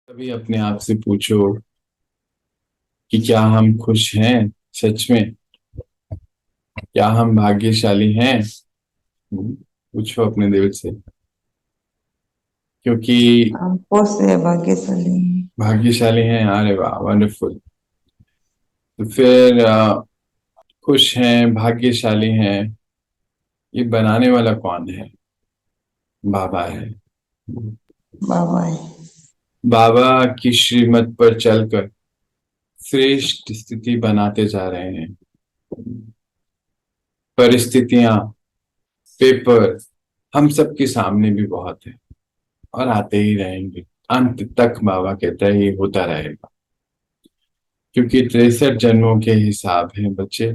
कभी अपने आप से पूछो कि क्या हम खुश हैं सच में। क्या हम भाग्यशाली हैं। पूछो अपने दिल से। क्योंकि हमको से भाग्यशाली हैं। भाग्यशाली हैं। अरे वाह, वंडरफुल। तो फिर खुश हैं, भाग्यशाली हैं, ये बनाने वाला कौन है? बाबा है। बाबा है। बाबा की श्रीमत पर चलकर श्रेष्ठ स्थिति बनाते जा रहे हैं। परिस्थितियां, पेपर, हम सबके सामने भी बहुत है और आते ही रहेंगे। अंत तक बाबा कहता है ये होता रहेगा, क्योंकि 63 जन्मों के हिसाब हैं बच्चे।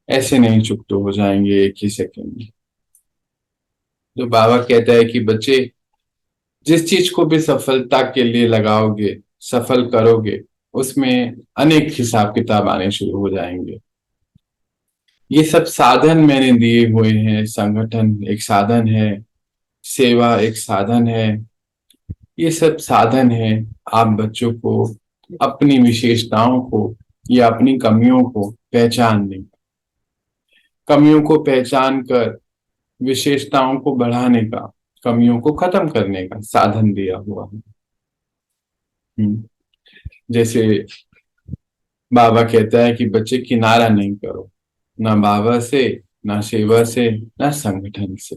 ऐसे नहीं चुकते हो जाएंगे एक ही सेकंड में। तो बाबा कहता है कि बच्चे, जिस चीज को भी सफलता के लिए लगाओगे, सफल करोगे, उसमें अनेक हिसाब किताब आने शुरू हो जाएंगे। ये सब साधन मैंने दिए हुए हैं। संगठन एक साधन है, सेवा एक साधन है, ये सब साधन है। आप बच्चों को अपनी विशेषताओं को या अपनी कमियों को पहचानने, कमियों को पहचान कर विशेषताओं को बढ़ाने का, कमियों को खत्म करने का साधन दिया हुआ है। हम्म। जैसे बाबा कहता है कि बच्चे किनारा नहीं करो, ना बाबा से, ना सेवा से, ना संगठन से,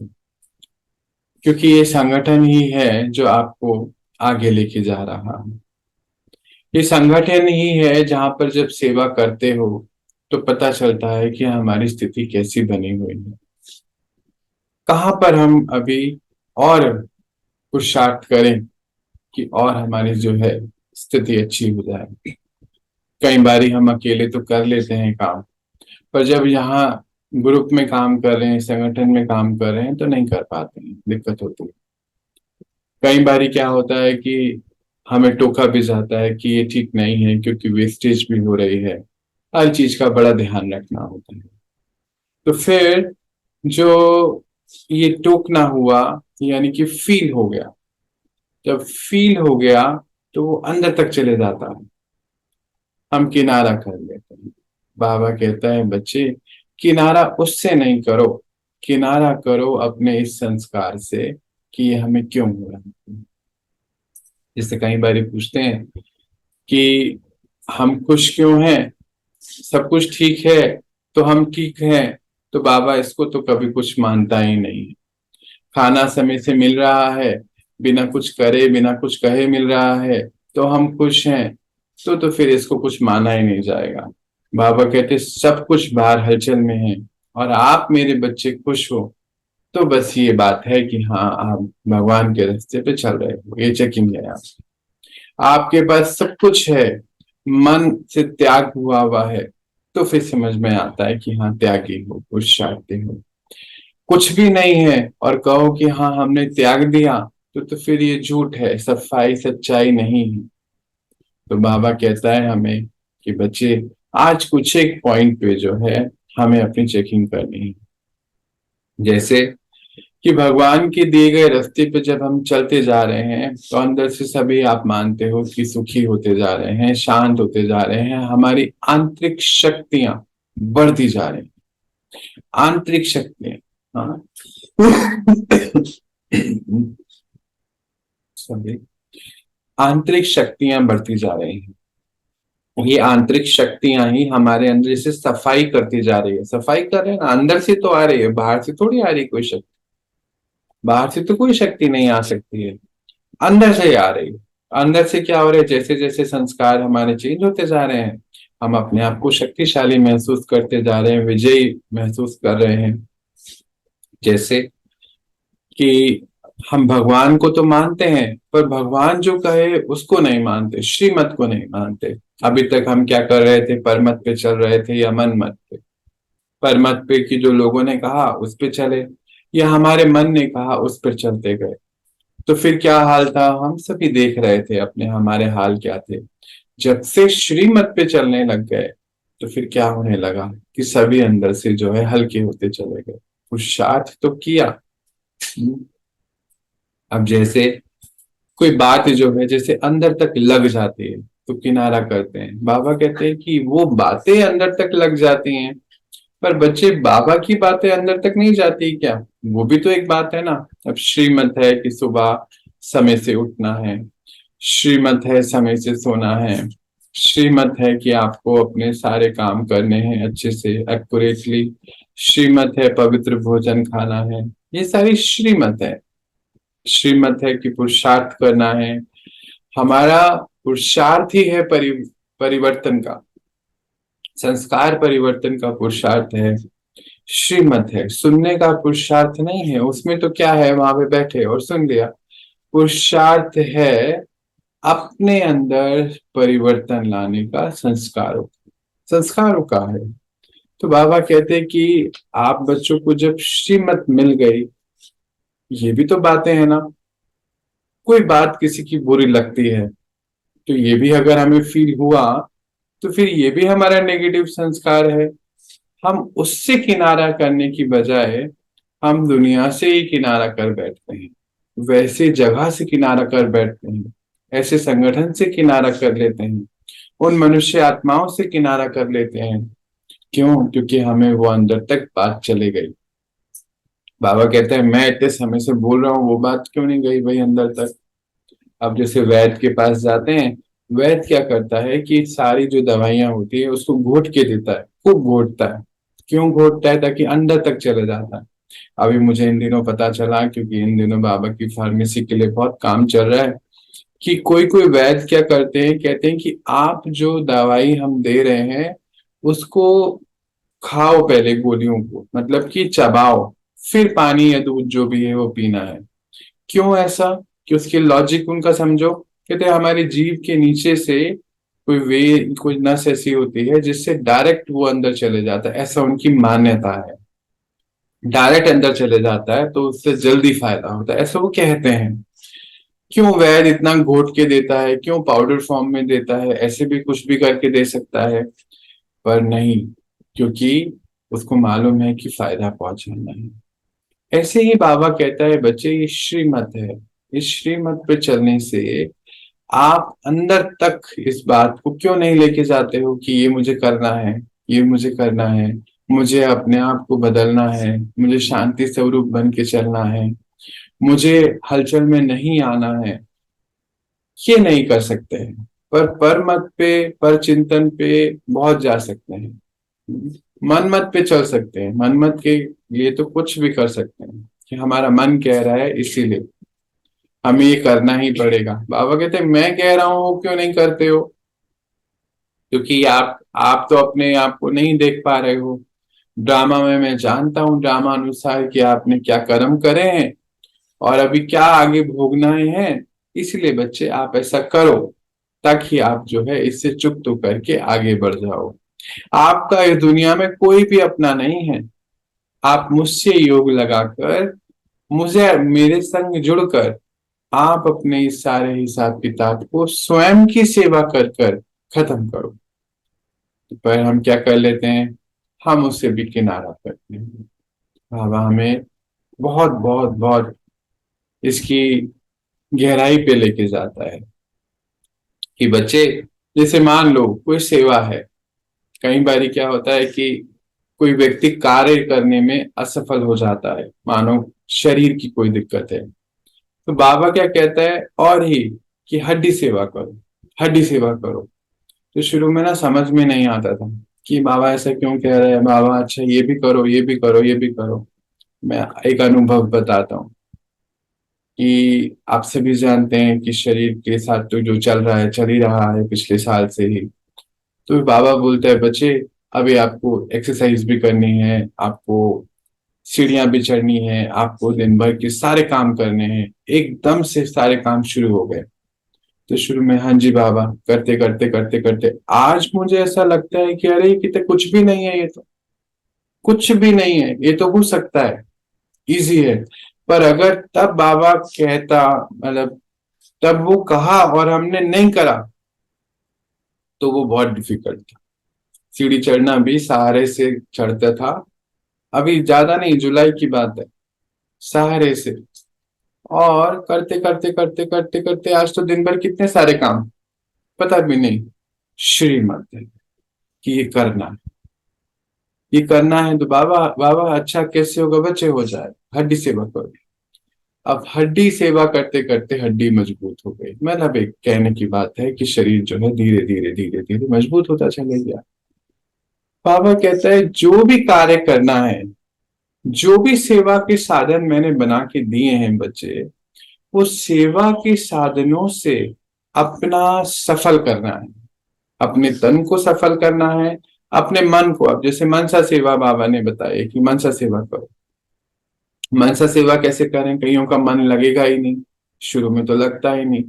क्योंकि ये संगठन ही है जो आपको आगे लेके जा रहा है। ये संगठन ही है जहां पर जब सेवा करते हो तो पता चलता है कि हमारी स्थिति कैसी बनी हुई है, कहाँ पर हम अभी और पुरुषार्थ करें कि और हमारी जो है स्थिति अच्छी हो जाए। कई बारी हम अकेले तो कर लेते हैं काम, पर जब यहाँ ग्रुप में काम कर रहे हैं, संगठन में काम कर रहे हैं, तो नहीं कर पाते हैं, दिक्कत होती है। कई बारी क्या होता है कि हमें टोका भी जाता है कि ये ठीक नहीं है, क्योंकि वेस्टेज भी हो रही है। हर चीज का बड़ा ध्यान रखना होता है। तो फिर जो ये टोकना हुआ, यानी कि फील हो गया, जब फील हो गया तो वो अंदर तक चले जाता है, हम किनारा कर लेते हैं। बाबा कहता है बच्चे, किनारा उससे नहीं करो, किनारा करो अपने इस संस्कार से कि ये हमें क्यों हो रहा है। जैसे कई बार पूछते हैं कि हम खुश क्यों हैं, सब कुछ ठीक है तो हम ठीक हैं। तो बाबा इसको तो कभी कुछ मानता ही नहीं है। खाना समय से मिल रहा है, बिना कुछ करे बिना कुछ कहे मिल रहा है, तो हम खुश हैं। तो फिर इसको कुछ माना ही नहीं जाएगा। बाबा कहते सब कुछ बाहर हलचल में है और आप मेरे बच्चे खुश हो, तो बस ये बात है कि हाँ, आप भगवान के रास्ते पे चल रहे हो। ये चेकिंग है आप, आपके पास सब कुछ है, मन से त्याग हुआ है, तो फिर समझ में आता है कि हाँ, त्यागी हो, पुरुषार्थी हो। कुछ भी नहीं है और कहो कि हाँ हमने त्याग दिया, तो फिर ये झूठ है, सफाई सच्चाई नहीं है। तो बाबा कहता है हमें कि बच्चे, आज कुछ एक पॉइंट पे जो है हमें अपनी चेकिंग करनी है। जैसे कि भगवान के दिए गए रास्ते पे जब हम चलते जा रहे हैं, तो अंदर से सभी आप मानते हो कि सुखी होते जा रहे हैं, शांत होते जा रहे हैं, हमारी आंतरिक शक्तियां बढ़ती जा रही हैं। आंतरिक शक्तियां, हाँ। सभी आंतरिक शक्तियां बढ़ती जा रही हैं। ये आंतरिक शक्तियां ही हमारे अंदर से सफाई करती जा रही है। सफाई कर रहे हैं ना, अंदर से तो आ रही है, बाहर से थोड़ी आ रही है कोई शक्ति। बाहर से तो कोई शक्ति नहीं आ सकती है, अंदर से ही आ रही है। अंदर से क्या हो रहा है, जैसे जैसे संस्कार हमारे चेंज होते जा रहे हैं, हम अपने आप को शक्तिशाली महसूस करते जा रहे हैं, विजयी महसूस कर रहे हैं। जैसे कि हम भगवान को तो मानते हैं, पर भगवान जो कहे उसको नहीं मानते, श्रीमत को नहीं मानते। अभी तक हम क्या कर रहे थे, परमत पे चल रहे थे या मन मत पे। परमत पे की जो लोगों ने कहा उस पे चले, या हमारे मन ने कहा उस पर चलते गए। तो फिर क्या हाल था, हम सभी देख रहे थे अपने, हमारे हाल क्या थे। जब से श्रीमत पे चलने लग गए, तो फिर क्या होने लगा कि सभी अंदर से जो है हल्के होते चले गए। पुरुषार्थ तो किया। अब जैसे कोई बात जो है जैसे अंदर तक लग जाती है तो किनारा करते हैं। बाबा कहते हैं कि वो बातें अंदर तक लग जाती हैं, पर बच्चे बाबा की बातें अंदर तक नहीं जाती क्या? वो भी तो एक बात है ना। अब श्रीमत है कि सुबह समय से उठना है, श्रीमत है समय से सोना है, श्रीमत है कि आपको अपने सारे काम करने हैं अच्छे से एक्यूरेटली, श्रीमत है पवित्र भोजन खाना है। ये सारी श्रीमत है। श्रीमत है कि पुरुषार्थ करना है। हमारा पुरुषार्थ ही है परिवर्तन का, संस्कार परिवर्तन का पुरुषार्थ है। श्रीमत है, सुनने का पुरुषार्थ नहीं है। उसमें तो क्या है, वहां पे बैठे और सुन लिया। पुरुषार्थ है अपने अंदर परिवर्तन लाने का, संस्कारों का है। तो बाबा कहते हैं कि आप बच्चों को जब श्रीमत मिल गई, ये भी तो बातें है ना। कोई बात किसी की बुरी लगती है तो ये भी अगर हमें फील हुआ तो फिर ये भी हमारा नेगेटिव संस्कार है। हम उससे किनारा करने की बजाय हम दुनिया से ही किनारा कर बैठते हैं, वैसे जगह से किनारा कर बैठते हैं, ऐसे संगठन से किनारा कर लेते हैं, उन मनुष्य आत्माओं से किनारा कर लेते हैं। क्यों? क्योंकि हमें वो अंदर तक बात चले गई। बाबा कहते हैं मैं इतने समय से बोल रहा हूँ, वो बात क्यों नहीं गई भाई अंदर तक? अब जैसे वैद्य के पास जाते हैं, वैद्य क्या करता है कि सारी जो दवाइयां होती है उसको घोट के देता है, खूब घोटता है। क्यों घोटता है? ताकि अंदर तक चले जाता है। अभी मुझे इन दिनों पता चला, क्योंकि इन दिनों बाबा की फार्मेसी के लिए बहुत काम चल रहा है, कि कोई कोई वैद्य क्या करते हैं, कहते हैं कि आप जो दवाई हम दे रहे हैं उसको खाओ पहले, गोलियों को मतलब कि चबाओ, फिर पानी या दूध जो भी है वो पीना है। क्यों ऐसा? कि उसके लॉजिक उनका समझो। कहते हैं हमारी जीभ के नीचे से कोई नस ऐसी होती है जिससे डायरेक्ट वो अंदर चले जाता है, ऐसा उनकी मान्यता है। डायरेक्ट अंदर चले जाता है तो उससे जल्दी फायदा होता है, ऐसा वो कहते हैं। क्यों वैद इतना घोट के देता है? क्यों पाउडर फॉर्म में देता है? ऐसे भी कुछ भी करके दे सकता है, पर नहीं, क्योंकि उसको मालूम है कि फायदा पहुंचाना है। ऐसे ही बाबा कहता है बच्चे, ये श्रीमत है। इस श्रीमत पे चलने से आप अंदर तक इस बात को क्यों नहीं लेके जाते हो कि ये मुझे करना है, ये मुझे करना है, मुझे अपने आप को बदलना है, मुझे शांति स्वरूप बन के चलना है, मुझे हलचल में नहीं आना है। ये नहीं कर सकते हैं, पर मत पे, पर चिंतन पे बहुत जा सकते हैं। मन मत पे चल सकते हैं। मन मत के लिए तो कुछ भी कर सकते हैं, कि हमारा मन कह रहा है इसीलिए हमें ये करना ही पड़ेगा। बाबा कहते हैं मैं कह रहा हूं क्यों नहीं करते हो? क्योंकि आप तो अपने आप को नहीं देख पा रहे हो। ड्रामा में मैं जानता हूँ, ड्रामा अनुसार कि आपने क्या कर्म करे हैं और अभी क्या आगे भोगना है। इसलिए बच्चे आप ऐसा करो, ताकि आप जो है इससे चुप करके आगे बढ़ जाओ। आपका इस दुनिया में कोई भी अपना नहीं है। आप मुझसे योग लगाकर, मुझे मेरे संग जुड़कर आप अपने इस सारे हिसाब किताब को स्वयं की सेवा कर कर खत्म करो। पर हम क्या कर लेते हैं, हम उससे भी किनारा करते हैं। बाबा हमें बहुत बहुत बहुत इसकी गहराई पे लेके जाता है कि बच्चे, जैसे मान लो कोई सेवा है। कई बार क्या होता है कि कोई व्यक्ति कार्य करने में असफल हो जाता है, मानो शरीर की कोई दिक्कत है। तो बाबा क्या कहता है और ही, कि हड्डी सेवा करो, हड्डी सेवा करो। तो शुरू में ना समझ में नहीं आता था कि बाबा ऐसा क्यों कह रहे हैं। बाबा अच्छा ये भी करो, ये भी करो, ये भी करो। मैं एक अनुभव बताता हूँ कि आप सभी जानते हैं कि शरीर के साथ तो जो चल रहा है, चल ही रहा है पिछले साल से ही। तो बाबा बोलते हैं बच्चे, अभी आपको एक्सरसाइज भी करनी है, आपको सीढ़ियां भी चढ़नी है, आपको दिन भर के सारे काम करने हैं। एकदम से सारे काम शुरू हो गए। तो शुरू में हाँ जी बाबा, करते करते करते करते आज मुझे ऐसा लगता है कि अरे कितने कुछ भी नहीं है, ये तो कुछ भी नहीं है, ये तो हो सकता है, इजी है। पर अगर तब बाबा कहता, मतलब तब वो कहा और हमने नहीं करा, तो वो बहुत डिफिकल्ट था। सीढ़ी चढ़ना भी सहारे से चढ़ता था। अभी ज्यादा नहीं, जुलाई की बात है, सहारे से। और करते करते करते करते करते आज तो दिन भर कितने सारे काम, पता भी नहीं। श्रीमत है कि ये करना है तो बाबा बाबा अच्छा कैसे होगा, बच्चे हो जाए, हड्डी सेवा करो। अब हड्डी सेवा करते करते हड्डी मजबूत हो गई, मतलब एक कहने की बात है कि शरीर जो है धीरे धीरे धीरे धीरे मजबूत होता चले गया। बाबा कहता है जो भी कार्य करना है, जो भी सेवा के साधन मैंने बना के दिए हैं बच्चे, वो सेवा के साधनों से अपना सफल करना है, अपने तन को सफल करना है, अपने मन को। अब जैसे मनसा सेवा बाबा ने बताया कि मनसा सेवा करो। मनसा सेवा कैसे करें, कईयों का मन लगेगा ही नहीं, शुरू में तो लगता ही नहीं।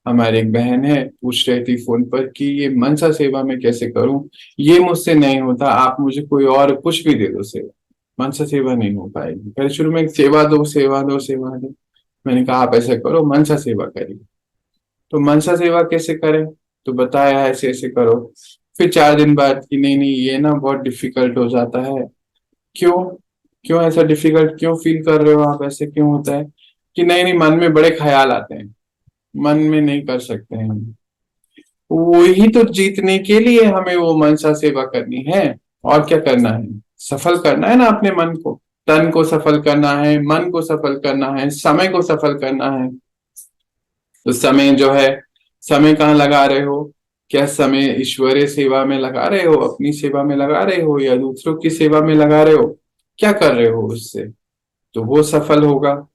हमारी एक बहन है, पूछ रही थी फोन पर कि ये मनसा सेवा में कैसे करूं, ये मुझसे नहीं होता, आप मुझे कोई और कुछ भी दे दो सेवा, मनसा सेवा नहीं हो पाएगी। पहले शुरू में सेवा दो सेवा दो सेवा दो, मैंने कहा आप ऐसा करो मनसा सेवा करिए। तो मनसा सेवा कैसे करें, तो बताया ऐसे ऐसे करो। फिर 4 दिन बाद कि नहीं नहीं ये ना बहुत डिफिकल्ट हो जाता है। क्यों, क्यों ऐसा डिफिकल्ट क्यों फील कर रहे हो आप, ऐसे क्यों होता है? कि नहीं नहीं मन में बड़े ख्याल आते हैं, मन में नहीं कर सकते हैं हम। वही तो जीतने के लिए हमें वो मनसा सेवा करनी है। और क्या करना है, सफल करना है ना अपने मन को, तन को सफल करना है, मन को सफल करना है, समय को सफल करना है। तो समय जो है, समय कहाँ लगा रहे हो, क्या समय ईश्वरीय सेवा में लगा रहे हो, अपनी सेवा में लगा रहे हो, या दूसरों की सेवा में लगा रहे हो, क्या कर रहे हो उससे, तो वो सफल होगा।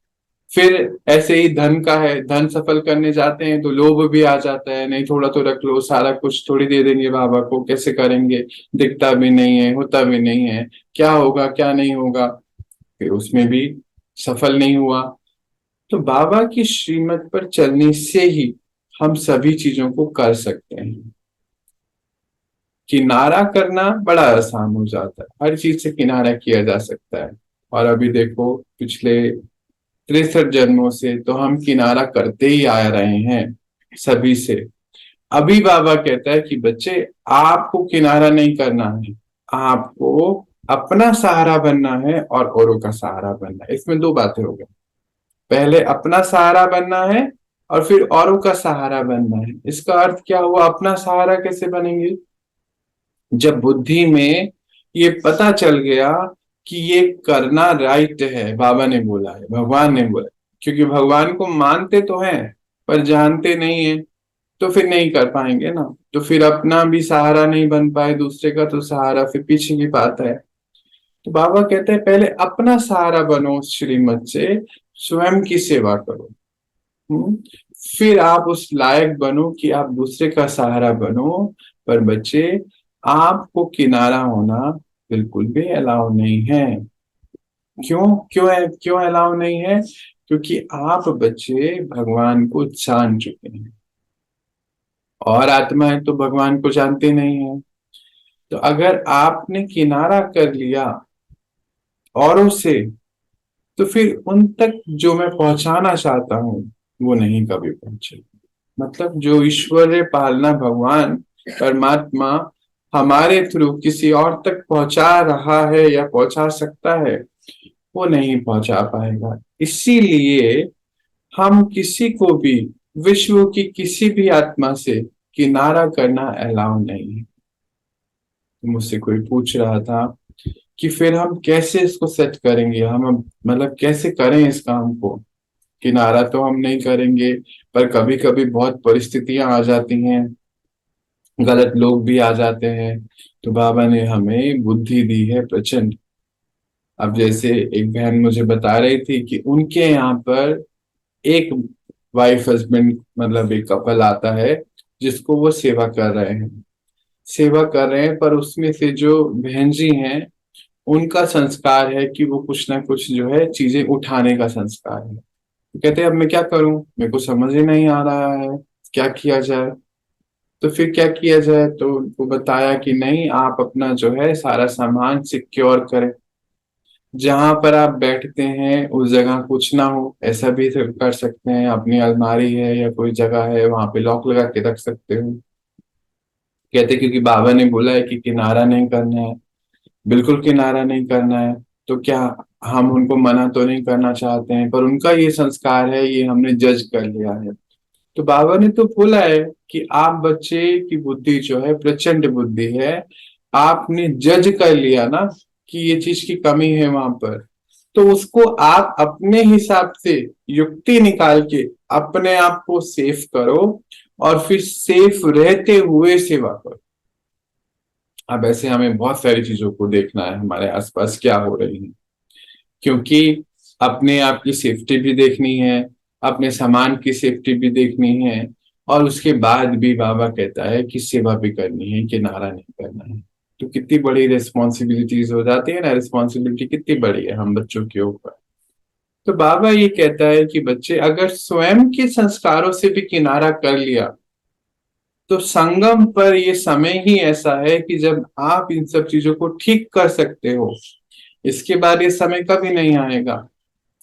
फिर ऐसे ही धन का है, धन सफल करने जाते हैं तो लोभ भी आ जाता है, नहीं थोड़ा तो रख लो, सारा कुछ थोड़ी दे देंगे बाबा को, कैसे करेंगे, दिखता भी नहीं है, होता भी नहीं है, क्या होगा क्या नहीं होगा, फिर उसमें भी सफल नहीं हुआ। तो बाबा की श्रीमत पर चलने से ही हम सभी चीजों को कर सकते हैं। किनारा करना बड़ा आसान हो जाता है, हर चीज से किनारा किया जा सकता है। और अभी देखो पिछले 63 जन्मों से तो हम किनारा करते ही आ रहे हैं सभी से। अभी बाबा कहता है कि बच्चे आपको किनारा नहीं करना है, आपको अपना सहारा बनना है और औरों का सहारा बनना है। इसमें दो बातें हो गई, पहले अपना सहारा बनना है और फिर औरों का सहारा बनना है। इसका अर्थ क्या हुआ, अपना सहारा कैसे बनेंगे, जब बुद्धि में ये पता चल गया कि ये करना राइट है, बाबा ने बोला है, भगवान ने बोला, क्योंकि भगवान को मानते तो हैं पर जानते नहीं है, तो फिर नहीं कर पाएंगे ना। तो फिर अपना भी सहारा नहीं बन पाए, दूसरे का तो सहारा फिर पीछे की बात है। तो बाबा कहते हैं पहले अपना सहारा बनो श्रीमत से, स्वयं की सेवा करो। हम्म, फिर आप उस लायक बनो कि आप दूसरे का सहारा बनो। पर बच्चे आपको किनारा होना बिल्कुल भी अलाउ नहीं है। क्यों, क्यों है, क्यों अलाउ नहीं है, क्योंकि आप बच्चे भगवान को जान चुके हैं, और आत्माएं तो भगवान को जानते नहीं है। तो अगर आपने किनारा कर लिया औरों से, तो फिर उन तक जो मैं पहुंचाना चाहता हूँ वो नहीं कभी पहुंचे। मतलब जो ईश्वरीय पालना भगवान परमात्मा हमारे थ्रू किसी और तक पहुंचा रहा है या पहुंचा सकता है, वो नहीं पहुंचा पाएगा। इसीलिए हम किसी को भी विश्व की किसी भी आत्मा से किनारा करना अलाउ नहीं है। मुझसे कोई पूछ रहा था कि फिर हम कैसे इसको सेट करेंगे, हम मतलब कैसे करें इस काम को, किनारा तो हम नहीं करेंगे, पर कभी कभी बहुत परिस्थितियां आ जाती हैं, गलत लोग भी आ जाते हैं। तो बाबा ने हमें बुद्धि दी है प्रचंड। अब जैसे एक बहन मुझे बता रही थी कि उनके यहाँ पर एक वाइफ हस्बैंड मतलब एक कपल आता है जिसको वो सेवा कर रहे हैं, सेवा कर रहे हैं, पर उसमें से जो बहन जी हैं उनका संस्कार है कि वो कुछ ना कुछ जो है चीजें उठाने का संस्कार है। तो कहते हैं अब मैं क्या करूं, मेरे को समझ ही नहीं आ रहा है क्या किया जाए। तो फिर क्या किया जाए, तो उनको बताया कि नहीं आप अपना जो है सारा सामान सिक्योर करें, जहां पर आप बैठते हैं उस जगह कुछ ना हो, ऐसा भी कर सकते हैं, अपनी अलमारी है या कोई जगह है वहां पे लॉक लगा के रख सकते हो। कहते क्योंकि बाबा ने बोला है कि किनारा नहीं करना है, बिल्कुल किनारा नहीं करना है। तो क्या हम उनको मना तो नहीं करना चाहते हैं, पर उनका ये संस्कार है, ये हमने जज कर लिया है। तो बाबा ने तो बोला है कि आप बच्चे की बुद्धि जो है प्रचंड बुद्धि है, आपने जज कर लिया ना कि ये चीज की कमी है वहां पर, तो उसको आप अपने हिसाब से युक्ति निकाल के अपने आप को सेफ करो, और फिर सेफ रहते हुए सेवा करो। अब ऐसे हमें बहुत सारी चीजों को देखना है हमारे आसपास क्या हो रही है, क्योंकि अपने आप की सेफ्टी भी देखनी है, अपने सामान की सेफ्टी भी देखनी है, और उसके बाद भी बाबा कहता है कि सेवा भी करनी है, किनारा नहीं करना है। तो कितनी बड़ी रिस्पॉन्सिबिलिटीज हो जाती है ना, रिस्पॉन्सिबिलिटी कितनी बड़ी है हम बच्चों के ऊपर। तो बाबा ये कहता है कि बच्चे अगर स्वयं के संस्कारों से भी किनारा कर लिया, तो संगम पर ये समय ही ऐसा है कि जब आप इन सब चीजों को ठीक कर सकते हो। इसके बाद ये समय कभी नहीं आएगा।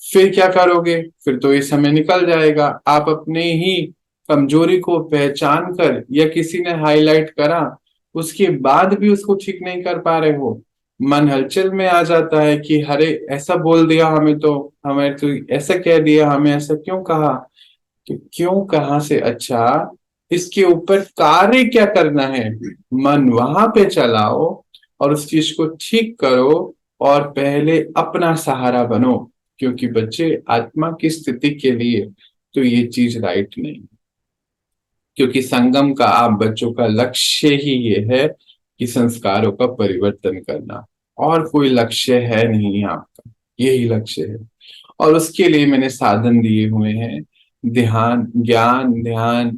फिर क्या करोगे? फिर तो ये समय निकल जाएगा, आप अपने ही कमजोरी को पहचान कर या किसी ने हाईलाइट करा, उसके बाद भी उसको ठीक नहीं कर पा रहे हो। मन हलचल में आ जाता है कि अरे ऐसा बोल दिया हमें तो, हमें तो ऐसा कह दिया, हमें ऐसा क्यों कहा। तो क्यों कहा से अच्छा, इसके ऊपर कार्य क्या करना है, मन वहां पे चलाओ और उस चीज को ठीक करो, और पहले अपना सहारा बनो। क्योंकि बच्चे आत्मा की स्थिति के लिए तो ये चीज राइट नहीं, क्योंकि संगम का आप बच्चों का लक्ष्य ही ये है कि संस्कारों का परिवर्तन करना, और कोई लक्ष्य है नहीं आपका, यही लक्ष्य है। और उसके लिए मैंने साधन दिए हुए हैं, ध्यान, ज्ञान, ध्यान,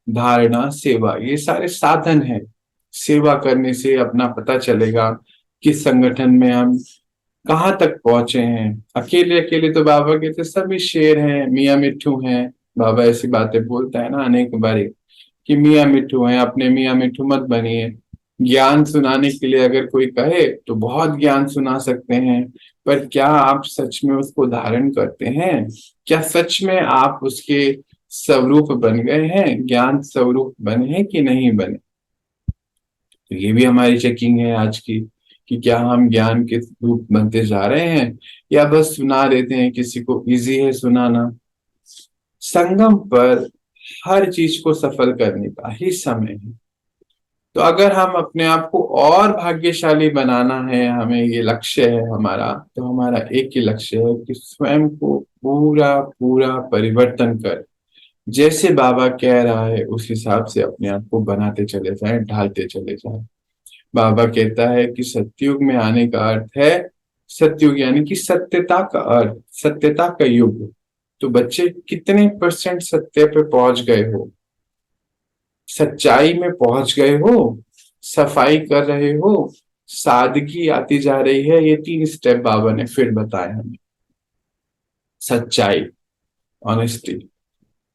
धारणा, सेवा, ये सारे साधन हैं। सेवा करने से अपना पता चलेगा किस संगठन में हम कहाँ तक पहुंचे हैं। अकेले अकेले तो बाबा के तो सभी शेर हैं, मियाँ मिट्ठू हैं। बाबा ऐसी बातें बोलता है ना अनेक बारी कि मियाँ मिट्ठू हैं, अपने मियाँ मिट्ठू मत बनिए। ज्ञान सुनाने के लिए अगर कोई कहे तो बहुत ज्ञान सुना सकते हैं, पर क्या आप सच में उसको धारण करते हैं? क्या सच में आप उसके स्वरूप बन गए हैं, ज्ञान स्वरूप बने हैं कि नहीं बने? तो ये भी हमारी चेकिंग है आज की, कि क्या हम ज्ञान के रूप बनते जा रहे हैं, या बस सुना देते हैं, किसी को इजी है सुनाना। संगम पर हर चीज को सफल करने का ही समय है। तो अगर हम अपने आप को और भाग्यशाली बनाना है, हमें ये लक्ष्य है हमारा, तो हमारा एक ही लक्ष्य है कि स्वयं को पूरा पूरा परिवर्तन कर, जैसे बाबा कह रहा है उस हिसाब से अपने आप को बनाते चले जाएं, ढालते चले जाएं। बाबा कहता है कि सतयुग में आने का अर्थ है, सतयुग यानी कि सत्यता का अर्थ, सत्यता का युग। तो बच्चे कितने परसेंट सत्य पे पहुंच गए हो, सच्चाई में पहुंच गए हो, सफाई कर रहे हो, सादगी आती जा रही है। ये 3 स्टेप बाबा ने फिर बताए हमें। सच्चाई, ऑनेस्टी,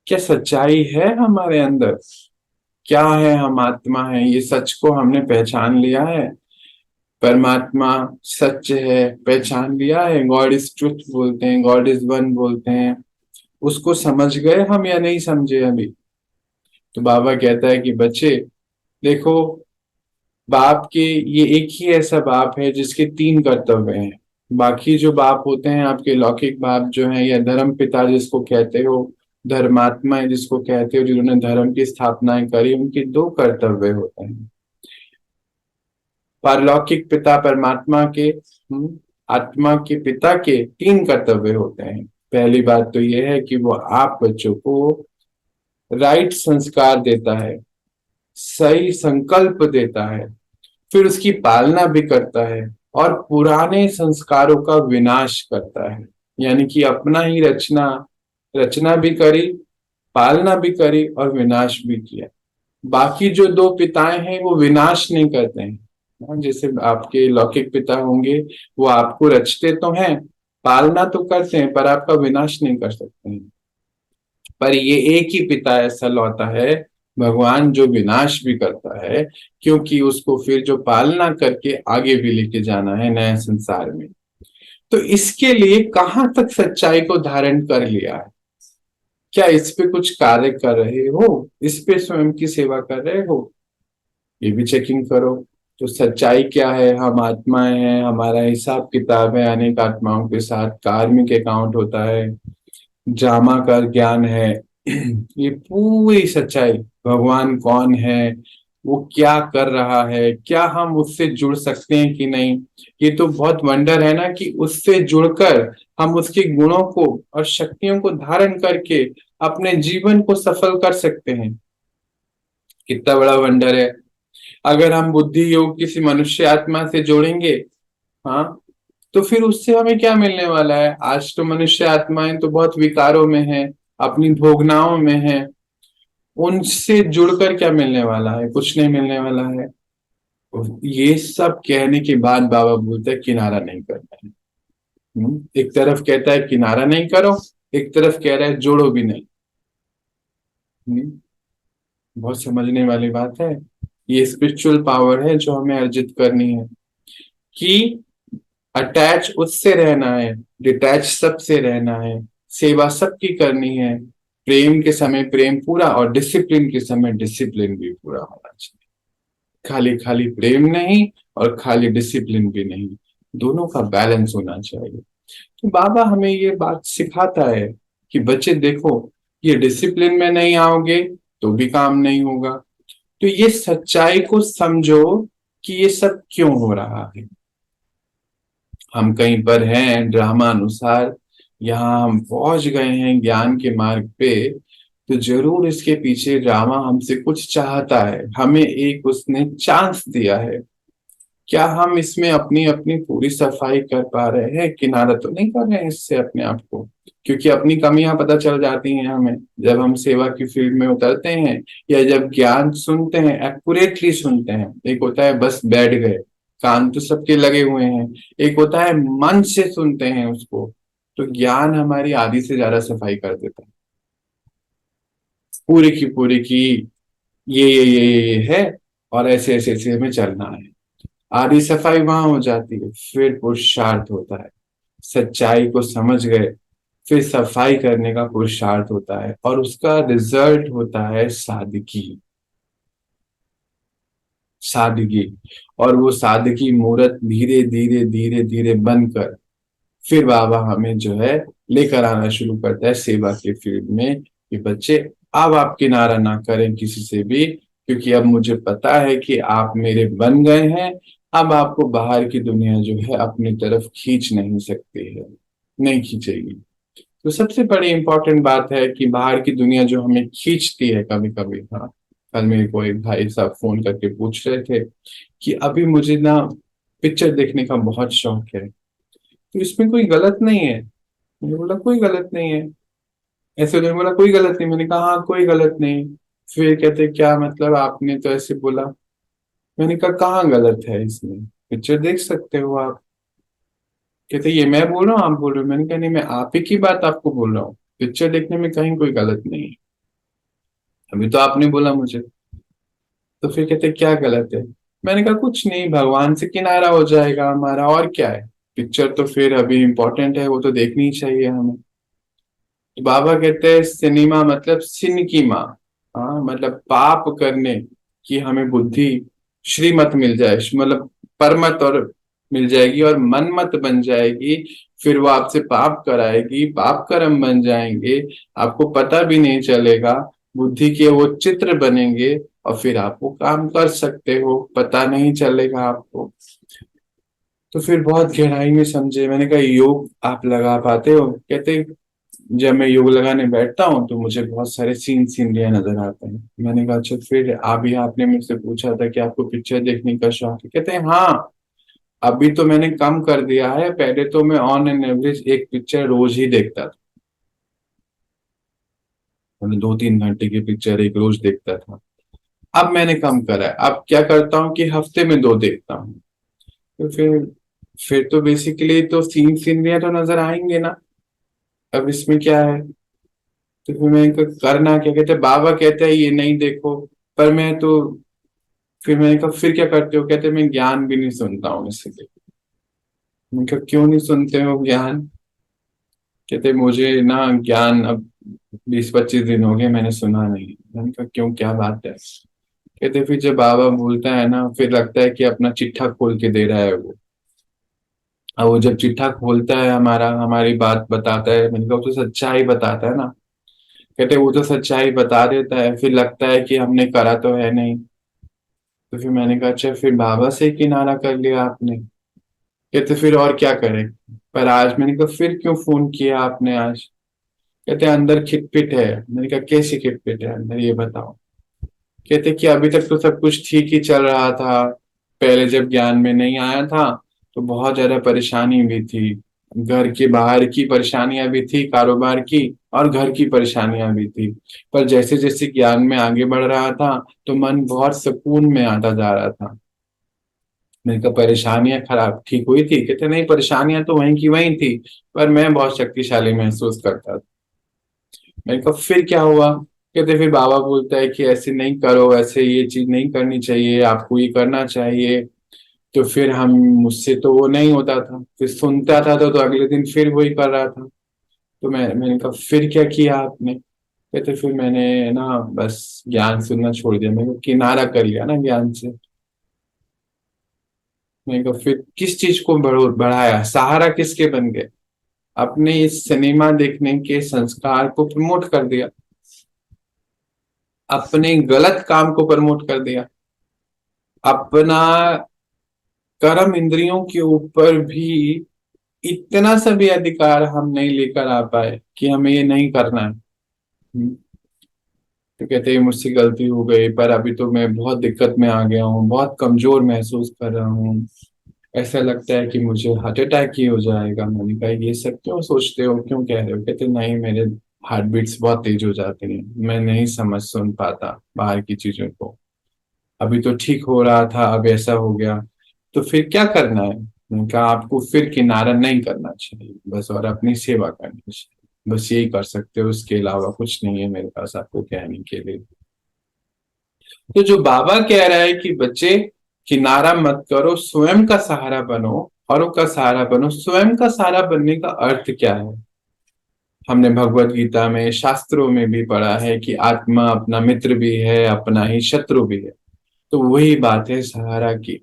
क्या सच्चाई है हमारे अंदर? क्या है? हम आत्मा है, ये सच को हमने पहचान लिया है। परमात्मा सच है, पहचान लिया है। गॉड इज ट्रुथ बोलते हैं, गॉड इज वन बोलते हैं। उसको समझ गए हम या नहीं समझे अभी? तो बाबा कहता है कि बच्चे देखो, बाप के ये एक ही ऐसा बाप है जिसके 3 कर्तव्य हैं। बाकी जो बाप होते हैं आपके लौकिक बाप जो हैं, या धर्म पिता जिसको कहते हो, धर्मात्मा जिसको कहते हो, जिन्होंने धर्म की स्थापनाएं करी, उनके 2 कर्तव्य होते हैं। पारलौकिक पिता परमात्मा के, आत्मा के पिता के 3 कर्तव्य होते हैं। पहली बात तो यह है कि वो आप बच्चों को राइट संस्कार देता है, सही संकल्प देता है, फिर उसकी पालना भी करता है, और पुराने संस्कारों का विनाश करता है। यानी कि अपना ही रचना रचना भी करी, पालना भी करी, और विनाश भी किया। बाकी जो 2 पिताएं हैं वो विनाश नहीं करते हैं। जैसे आपके लौकिक पिता होंगे, वो आपको रचते तो हैं, पालना तो करते हैं, पर आपका विनाश नहीं कर सकते हैं। पर ये एक ही पिता ऐसा लौटा है, भगवान, जो विनाश भी करता है, क्योंकि उसको फिर जो पालना करके आगे भी लेके जाना है नए संसार में। तो इसके लिए कहाँ तक सच्चाई को धारण कर लिया है? क्या इस पे कुछ कार्य कर रहे हो? इस पे स्वयं की सेवा कर रहे हो? ये भी चेकिंग करो। तो सच्चाई क्या है? हम आत्माएं हैं, हमारा हिसाब किताब है अनेक आत्माओं के साथ, कार्मिक अकाउंट होता है, ड्रामा का ज्ञान है। ये पूरी सच्चाई, भगवान कौन है, वो क्या कर रहा है, क्या हम उससे जुड़ सकते हैं कि नहीं, ये तो बहुत वंडर है ना कि उससे जुड़कर हम उसके गुणों को और शक्तियों को धारण करके अपने जीवन को सफल कर सकते हैं। कितना बड़ा वंडर है। अगर हम बुद्धि योग किसी मनुष्य आत्मा से जोड़ेंगे, हाँ, तो फिर उससे हमें क्या मिलने वाला है? आज तो मनुष्य आत्माएं तो बहुत विकारों में है, अपनी भोगनाओं में है। उनसे जुड़कर क्या मिलने वाला है? कुछ नहीं मिलने वाला है। ये सब कहने के बाद बाबा बोलते हैं किनारा नहीं करना है। एक तरफ कहता है किनारा नहीं करो, एक तरफ कह रहा है जोड़ो भी नहीं। हम्म, बहुत समझने वाली बात है। ये स्पिरिचुअल पावर है जो हमें अर्जित करनी है कि अटैच उससे रहना है, डिटैच सबसे रहना है, सेवा सबकी करनी है, प्रेम के समय प्रेम पूरा और डिसिप्लिन के समय डिसिप्लिन भी पूरा होना चाहिए। खाली खाली प्रेम नहीं और खाली डिसिप्लिन भी नहीं, दोनों का बैलेंस होना चाहिए। तो बाबा हमें ये बात सिखाता है कि बच्चे देखो, ये डिसिप्लिन में नहीं आओगे तो भी काम नहीं होगा। तो ये सच्चाई को समझो कि ये सब क्यों हो रहा है। हम कहीं पर हैं ड्रामा अनुसार, यहाँ हम पहुंच गए हैं ज्ञान के मार्ग पे, तो जरूर इसके पीछे ड्रामा हमसे कुछ चाहता है, हमें एक उसने चांस दिया है। क्या हम इसमें अपनी अपनी पूरी सफाई कर पा रहे हैं? किनारा तो नहीं कर रहे हैं इससे अपने आप को, क्योंकि अपनी कमियां पता चल जाती हैं हमें जब हम सेवा की फील्ड में उतरते हैं, या जब ज्ञान सुनते हैं, एक्यूरेटली सुनते हैं। एक होता है बस बैठ गए, कान तो सबके लगे हुए हैं, एक होता है मन से सुनते हैं उसको। तो ज्ञान हमारी आधी से ज्यादा सफाई कर देता है, पूरी की ये है, और ऐसे ऐसे ऐसे हमें चलना है। आधी सफाई वहां हो जाती है, फिर पुरुषार्थ होता है। सच्चाई को समझ गए, फिर सफाई करने का पुरुषार्थ होता है, और उसका रिजल्ट होता है सादगी। सादगी, और वो सादगी मूर्त धीरे धीरे धीरे धीरे बनकर फिर बाबा हमें जो है लेकर आना शुरू करता है सेवा के फील्ड में कि बच्चे, अब आप किनारा ना करें किसी से भी, क्योंकि अब मुझे पता है कि आप मेरे बन गए हैं। अब आपको बाहर की दुनिया जो है अपनी तरफ खींच नहीं सकती है, नहीं खींचेगी। तो सबसे बड़ी इंपॉर्टेंट बात है कि बाहर की दुनिया जो हमें खींचती है कभी कभी, हाँ, कल मेरे को एक भाई साहब फोन करके पूछ रहे थे कि अभी मुझे ना पिक्चर देखने का बहुत शौक है, तो इसमें कोई गलत नहीं है। मैंने बोला कोई गलत नहीं है। ऐसे उन्होंने बोला कोई गलत नहीं, मैंने कहा हाँ कोई गलत नहीं। फिर कहते क्या मतलब, आपने तो ऐसे बोला। मैंने कहा कहाँ गलत है इसमें, पिक्चर देख सकते हो आप। कहते ये मैं बोल रहा हूँ आप बोल रहे हो? मैंने कहा नहीं, मैं आप ही की बात आपको बोल रहा हूँ, पिक्चर देखने में कहीं कोई गलत नहीं है, अभी तो आपने बोला मुझे। तो फिर कहते क्या गलत है? मैंने कहा कुछ नहीं, भगवान से किनारा हो जाएगा हमारा, और क्या है। पिक्चर तो फिर अभी इम्पोर्टेंट है, वो तो देखनी ही चाहिए हमें। तो बाबा कहते हैं सिनेमा मतलब सिन की माँ, हाँ, मतलब पाप करने की हमें बुद्धि, श्रीमत मिल जाए, मतलब परमत और मिल जाएगी, और मनमत बन जाएगी। फिर वो आपसे पाप कराएगी, पाप कर्म बन जाएंगे, आपको पता भी नहीं चलेगा, बुद्धि के वो चित्र बनेंगे, और फिर आप वो काम कर सकते हो, पता नहीं चलेगा आपको। तो फिर बहुत गहराई में समझे। मैंने कहा योग आप लगा पाते हो? कहते जब मैं योग लगाने बैठता हूँ तो मुझे बहुत सारे सीनरियां नजर आते हैं। मैंने कहा अच्छा, फिर अभी आपने मुझसे पूछा था कि आपको पिक्चर देखने का शौक है, कहते हैं हाँ, अभी तो मैंने कम कर दिया है, पहले तो मैं ऑन एन एवरेज एक पिक्चर रोज ही देखता था। मैंने 2-3 घंटे की पिक्चर एक रोज देखता था, अब मैंने कम करा है, अब क्या करता हूँ कि हफ्ते में 2 देखता हूँ। तो फिर तो बेसिकली तो सीनरियां तो नजर आएंगे ना, अब इसमें क्या है। तो फिर मैं करना क्या, कहते बाबा कहते हैं ये नहीं देखो, पर मैं तो, फिर मैंने कहा फिर क्या करते हो? कहते मैं ज्ञान भी नहीं सुनता हूँ इसलिए। मैंने कहा क्यों नहीं सुनते हो ज्ञान? कहते मुझे ना ज्ञान अब 20-25 दिन हो गए मैंने सुना नहीं। मैंने कहा क्यों, क्या बात है? कहते फिर जब बाबा बोलता है ना, फिर लगता है कि अपना चिट्ठा खोल के दे रहा है वो। और वो जब चिट्ठा खोलता है हमारा, हमारी बात बताता है, मतलब वो तो सच्चाई बताता है ना। कहते वो तो सच्चाई बता देता है, फिर लगता है कि हमने करा तो है नहीं। तो फिर मैंने कहा अच्छा, फिर बाबा से किनारा कर लिया आपने। कहते फिर और क्या करें। पर आज मैंने कहा फिर क्यों फोन किया आपने आज। कहते अंदर खिटपिट है। मैंने कहा कैसी खिटपिट है अंदर, ये बताओ। कहते कि अभी तक तो सब कुछ ठीक ही चल रहा था। पहले जब ज्ञान में नहीं आया था तो बहुत ज्यादा परेशानी भी थी। घर की बाहर की परेशानियां भी थी, कारोबार की, और घर की परेशानियां भी थी। पर जैसे जैसे ज्ञान में आगे बढ़ रहा था तो मन बहुत सुकून में आता जा रहा था। मैंने कहा परेशानियां खराब ठीक हुई थी। कहते नहीं, परेशानियां तो वहीं की वहीं थी, पर मैं बहुत शक्तिशाली महसूस करता था। मैंने कहा फिर क्या हुआ। कहते फिर बाबा बोलता है कि ऐसे नहीं करो, ऐसे ये चीज नहीं करनी चाहिए, आपको ये करना चाहिए। तो फिर हम, मुझसे तो वो नहीं होता था, फिर सुनता था तो अगले दिन फिर वही कर रहा था। तो मैंने कहा फिर क्या किया आपने। कहते फिर मैंने ना बस ज्ञान सुनना छोड़ दिया, मैंने कहा किनारा कर लिया ना ज्ञान से। मैंने कहा फिर किस चीज को बढ़ाया, सहारा किसके बन गए। अपने इस सिनेमा देखने के संस्कार को प्रमोट कर दिया, अपने गलत काम को प्रमोट कर दिया। अपना कर्म इंद्रियों के ऊपर भी इतना सा भी अधिकार हम नहीं लेकर आ पाए कि हमें ये नहीं करना है। तो कहते हैं मुझसे गलती हो गई, पर अभी तो मैं बहुत दिक्कत में आ गया हूँ, बहुत कमजोर महसूस कर रहा हूँ। ऐसा लगता है कि मुझे हार्ट अटैक ही हो जाएगा। मैंने कहा ये सब क्यों सोचते हो, क्यों कह रहे हो। कहते नहीं, मेरे हार्ट बीट्स बहुत तेज हो जाती हैं, मैं नहीं समझ सुन पाता बाहर की चीजों को। अभी तो ठीक हो रहा था, अब ऐसा हो गया। तो फिर क्या करना है। मैंने कहा आपको फिर किनारा नहीं करना चाहिए बस, और अपनी सेवा करनी चाहिए, बस यही कर सकते हो, उसके अलावा कुछ नहीं है मेरे पास आपको कहने के लिए। तो जो बाबा कह रहा है कि बच्चे किनारा मत करो, स्वयं का सहारा बनो, औरों का सहारा बनो। स्वयं का सहारा बनने का अर्थ क्या है। हमने भगवत गीता में, शास्त्रों में भी पढ़ा है कि आत्मा अपना मित्र भी है, अपना ही शत्रु भी है। तो वही बात है सहारा की।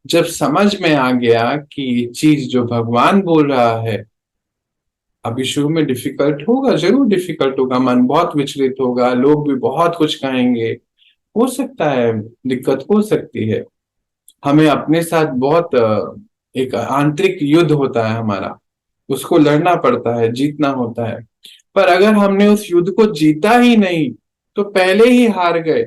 जब समझ में आ गया कि ये चीज जो भगवान बोल रहा है, अभी शुरू में डिफिकल्ट होगा, जरूर डिफिकल्ट होगा, मन बहुत विचलित होगा, लोग भी बहुत कुछ कहेंगे, हो सकता है दिक्कत हो सकती है। हमें अपने साथ बहुत एक आंतरिक युद्ध होता है हमारा, उसको लड़ना पड़ता है, जीतना होता है। पर अगर हमने उस युद्ध को जीता ही नहीं, तो पहले ही हार गए,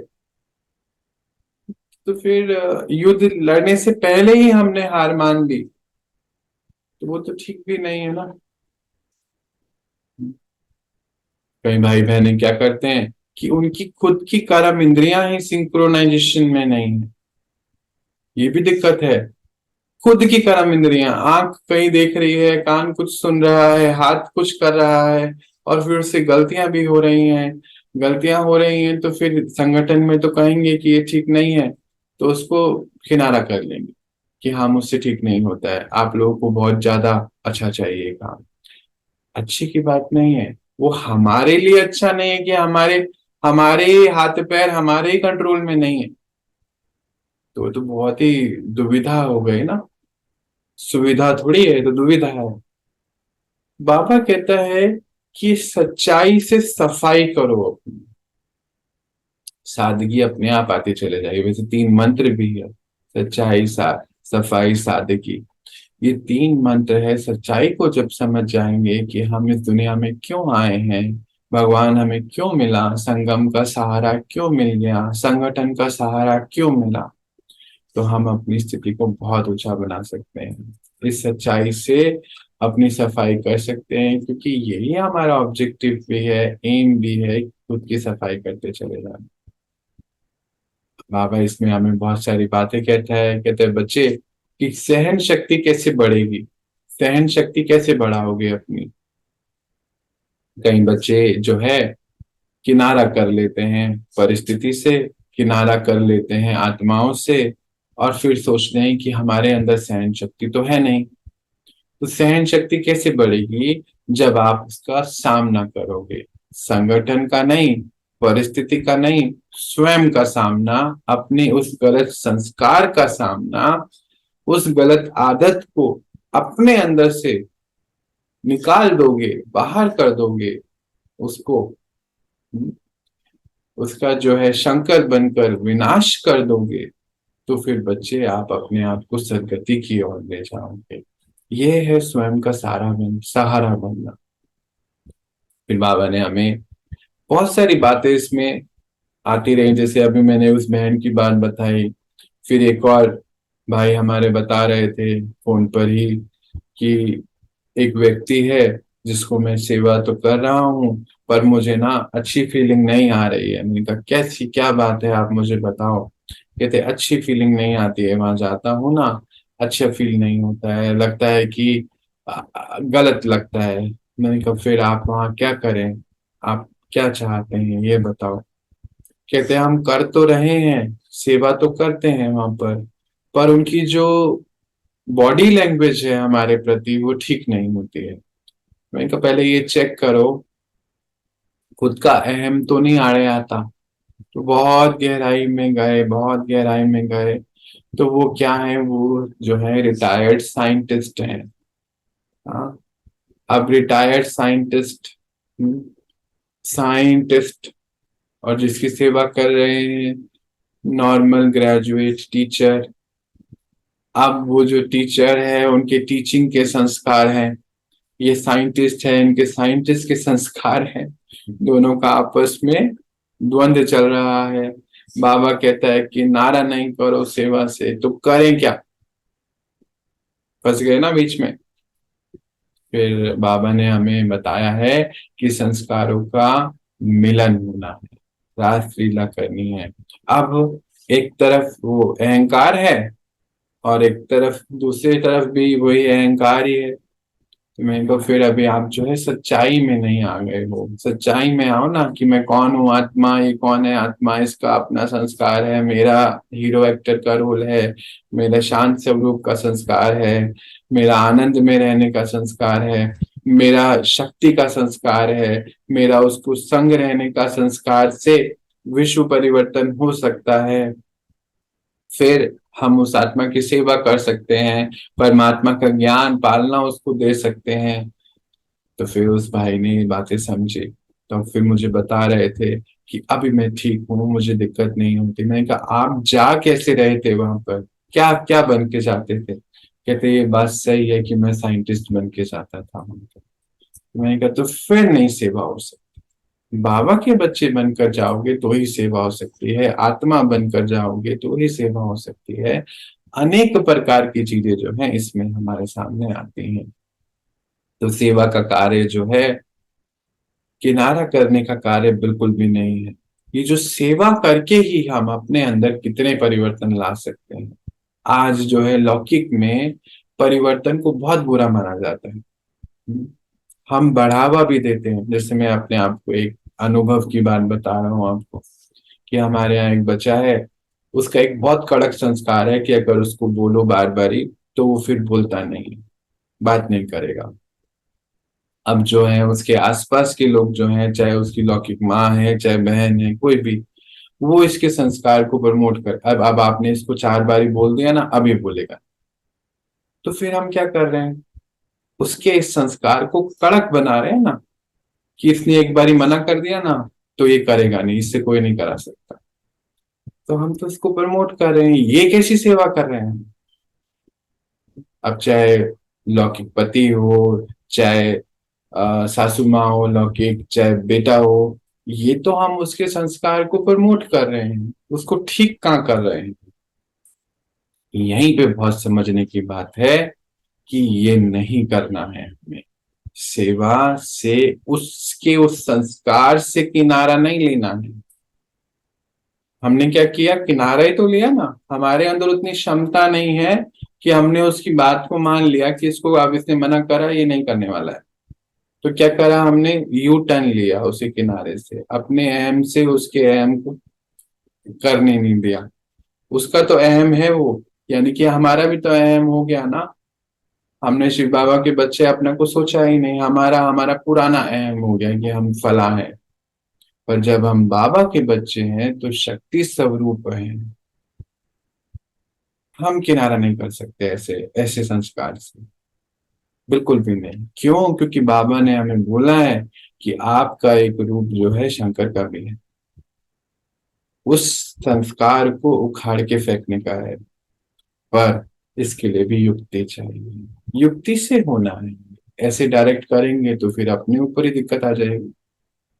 तो फिर युद्ध लड़ने से पहले ही हमने हार मान ली, तो वो तो ठीक भी नहीं है ना। कई भाई बहने क्या करते हैं कि उनकी खुद की कर्म इंद्रियां ही सिंक्रोनाइजेशन में नहीं है। ये भी दिक्कत है। खुद की कर्म इंद्रियां, आंख कहीं देख रही है, कान कुछ सुन रहा है, हाथ कुछ कर रहा है, और फिर उससे गलतियां भी हो रही हैं। गलतियां हो रही हैं तो फिर संगठन में तो कहेंगे कि ये ठीक नहीं है, तो उसको किनारा कर लेंगे कि हाँ मुझसे ठीक नहीं होता है, आप लोगों को बहुत ज्यादा अच्छा चाहिए काम। अच्छी की बात नहीं है, वो हमारे लिए अच्छा नहीं है कि हमारे हमारे हाथ पैर हमारे ही कंट्रोल में नहीं है। तो वो तो बहुत ही दुविधा हो गई ना। सुविधा थोड़ी है, तो दुविधा है। बाबा कहता है कि सच्चाई से सफाई करो अपनी, सादगी अपने आप आती चले जाएगी। वैसे तीन मंत्र भी है, सच्चाई, सफाई, सादगी। ये तीन मंत्र है। सच्चाई को जब समझ जाएंगे कि हम इस दुनिया में क्यों आए हैं, भगवान हमें क्यों मिला, संगम का सहारा क्यों मिल गया, संगठन का सहारा क्यों मिला, तो हम अपनी स्थिति को बहुत ऊंचा बना सकते हैं। इस सच्चाई से अपनी सफाई कर सकते हैं, क्योंकि यही हमारा ऑब्जेक्टिव भी है, एम भी है, खुद की सफाई करते चले जाना। बाबा इसमें हमें बहुत सारी बातें कहते हैं बच्चे कि सहन शक्ति कैसे बढ़ेगी, सहन शक्ति कैसे बढ़ाओगे अपनी। कई बच्चे जो है किनारा कर लेते हैं परिस्थिति से, किनारा कर लेते हैं आत्माओं से, और फिर सोचते हैं कि हमारे अंदर सहन शक्ति तो है नहीं। तो सहन शक्ति कैसे बढ़ेगी, जब आप उसका सामना करोगे, संगठन का नहीं, परिस्थिति का नहीं, स्वयं का सामना, अपने उस गलत संस्कार का सामना, उस गलत आदत को अपने अंदर से निकाल दोगे, बाहर कर दोगे उसको, उसका जो है शंकर बनकर विनाश कर दोगे, तो फिर बच्चे आप अपने आप को सदगति की ओर ले जाओगे। ये है स्वयं का सहारा बनना। फिर बाबा ने हमें बहुत सारी बातें इसमें आती रही, जैसे अभी मैंने उस बहन की बात बताई, फिर एक और भाई हमारे बता रहे थे फोन पर ही कि एक व्यक्ति है जिसको मैं सेवा तो कर रहा हूँ, पर मुझे ना अच्छी फीलिंग नहीं आ रही है। मैंने कहा कैसी क्या बात है, आप मुझे बताओ। कहते अच्छी फीलिंग नहीं आती है, वहां जाता हूँ ना, अच्छा फील नहीं होता है, लगता है कि गलत लगता है। मैंने कहा फिर आप वहाँ क्या करें, आप क्या चाहते हैं ये बताओ। कहते हम कर तो रहे हैं, सेवा तो करते हैं वहां पर उनकी जो बॉडी लैंग्वेज है हमारे प्रति वो ठीक नहीं होती है। मैंने कहा पहले ये चेक करो, खुद का अहम तो नहीं आड़े आता। तो बहुत गहराई में गए, बहुत गहराई में गए, तो वो क्या है, वो जो है रिटायर्ड साइंटिस्ट हैं। हाँ, अब रिटायर्ड साइंटिस्ट और जिसकी सेवा कर रहे हैं नॉर्मल ग्रेजुएट टीचर, अब वो जो टीचर है उनके टीचिंग के संस्कार हैं, ये साइंटिस्ट है इनके साइंटिस्ट के संस्कार हैं, दोनों का आपस में द्वंद्व चल रहा है। बाबा कहता है कि नारा नहीं करो सेवा से, तो करें क्या, फंस गए ना बीच में। फिर बाबा ने हमें बताया है कि संस्कारों का मिलन होना है, रासलीला करनी है। अब एक तरफ वो अहंकार है और एक तरफ दूसरी तरफ भी वही अहंकार ही है। तो मैं तो फिर अभी आप जो है सच्चाई में नहीं आ गए हो, सच्चाई में आओ ना कि मैं कौन हूँ, आत्मा ये कौन है, आत्मा इसका अपना संस्कार है, मेरा हीरो एक्टर का रोल है, मेरा शांत स्वरूप का संस्कार है, मेरा आनंद में रहने का संस्कार है, मेरा शक्ति का संस्कार है, मेरा उसको संग रहने का संस्कार से विश्व परिवर्तन हो सकता है। फिर हम उस आत्मा की सेवा कर सकते हैं, परमात्मा का ज्ञान पालना उसको दे सकते हैं। तो फिर उस भाई ने ये बातें समझी, तो फिर मुझे बता रहे थे कि अभी मैं ठीक हूँ, मुझे दिक्कत नहीं होती। मैंने कहा आप जा कैसे रहे थे वहां पर, क्या क्या बन के जाते थे। कहते ये बात सही है कि मैं साइंटिस्ट बन के जाता था वहां पर। मैंने कहा तो फिर नहीं सेवा हो सकती, बाबा के बच्चे बनकर जाओगे तो ही सेवा हो सकती है, आत्मा बनकर जाओगे तो ही सेवा हो सकती है। अनेक प्रकार की चीजें जो है इसमें हमारे सामने आती हैं। तो सेवा का कार्य जो है किनारा करने का कार्य बिल्कुल भी नहीं है। ये जो सेवा करके ही हम अपने अंदर कितने परिवर्तन ला सकते हैं। आज जो है लौकिक में परिवर्तन को बहुत बुरा माना जाता है, हम बढ़ावा भी देते हैं। जैसे मैं अपने आप को एक अनुभव की बात बता रहा हूँ आपको, कि हमारे यहाँ एक बच्चा है, उसका एक बहुत कड़क संस्कार है कि अगर उसको बोलो बार बारी तो वो फिर बोलता नहीं, बात नहीं करेगा। अब जो है उसके आसपास के लोग जो हैं, चाहे उसकी लौकिक माँ है चाहे बहन है कोई भी, वो इसके संस्कार को प्रमोट कर, अब आपने इसको 4 बारी बोल दिया ना, अभी बोलेगा। तो फिर हम क्या कर रहे हैं, उसके इस संस्कार को कड़क बना रहे हैं ना, कि इसने एक बारी मना कर दिया ना तो ये करेगा नहीं, इससे कोई नहीं करा सकता। तो हम तो इसको प्रमोट कर रहे हैं, ये कैसी सेवा कर रहे हैं। अब चाहे लौकिक पति हो, चाहे सासू माँ हो लौकिक, चाहे बेटा हो, ये तो हम उसके संस्कार को प्रमोट कर रहे हैं, उसको ठीक कहाँ कर रहे हैं। यहीं पे बहुत समझने की बात है कि ये नहीं करना है हमें। सेवा से उसके उस संस्कार से किनारा नहीं लेना है। हमने क्या किया, किनारा ही तो लिया ना, हमारे अंदर उतनी क्षमता नहीं है कि हमने उसकी बात को मान लिया कि इसको अब इसने मना करा ये नहीं करने वाला है। तो क्या करा हमने, यू टर्न लिया उसी किनारे से, अपने अहम से उसके अहम को करने नहीं दिया। उसका तो अहम है वो, यानी कि हमारा भी तो अहम हो गया ना। हमने शिव बाबा के बच्चे अपने को सोचा ही नहीं, हमारा हमारा पुराना अहम हो गया कि हम फला है। पर जब हम बाबा के बच्चे हैं तो शक्ति स्वरूप हैं, हम किनारा नहीं कर सकते ऐसे ऐसे संस्कार से, बिल्कुल भी नहीं। क्यों? क्योंकि बाबा ने हमें बोला है कि आपका एक रूप जो है शंकर का भी है, उस संस्कार को उखाड़ के फेंकने का है। पर इसके लिए भी युक्ति चाहिए, युक्ति से होना है। ऐसे डायरेक्ट करेंगे तो फिर अपने ऊपर ही दिक्कत आ जाएगी,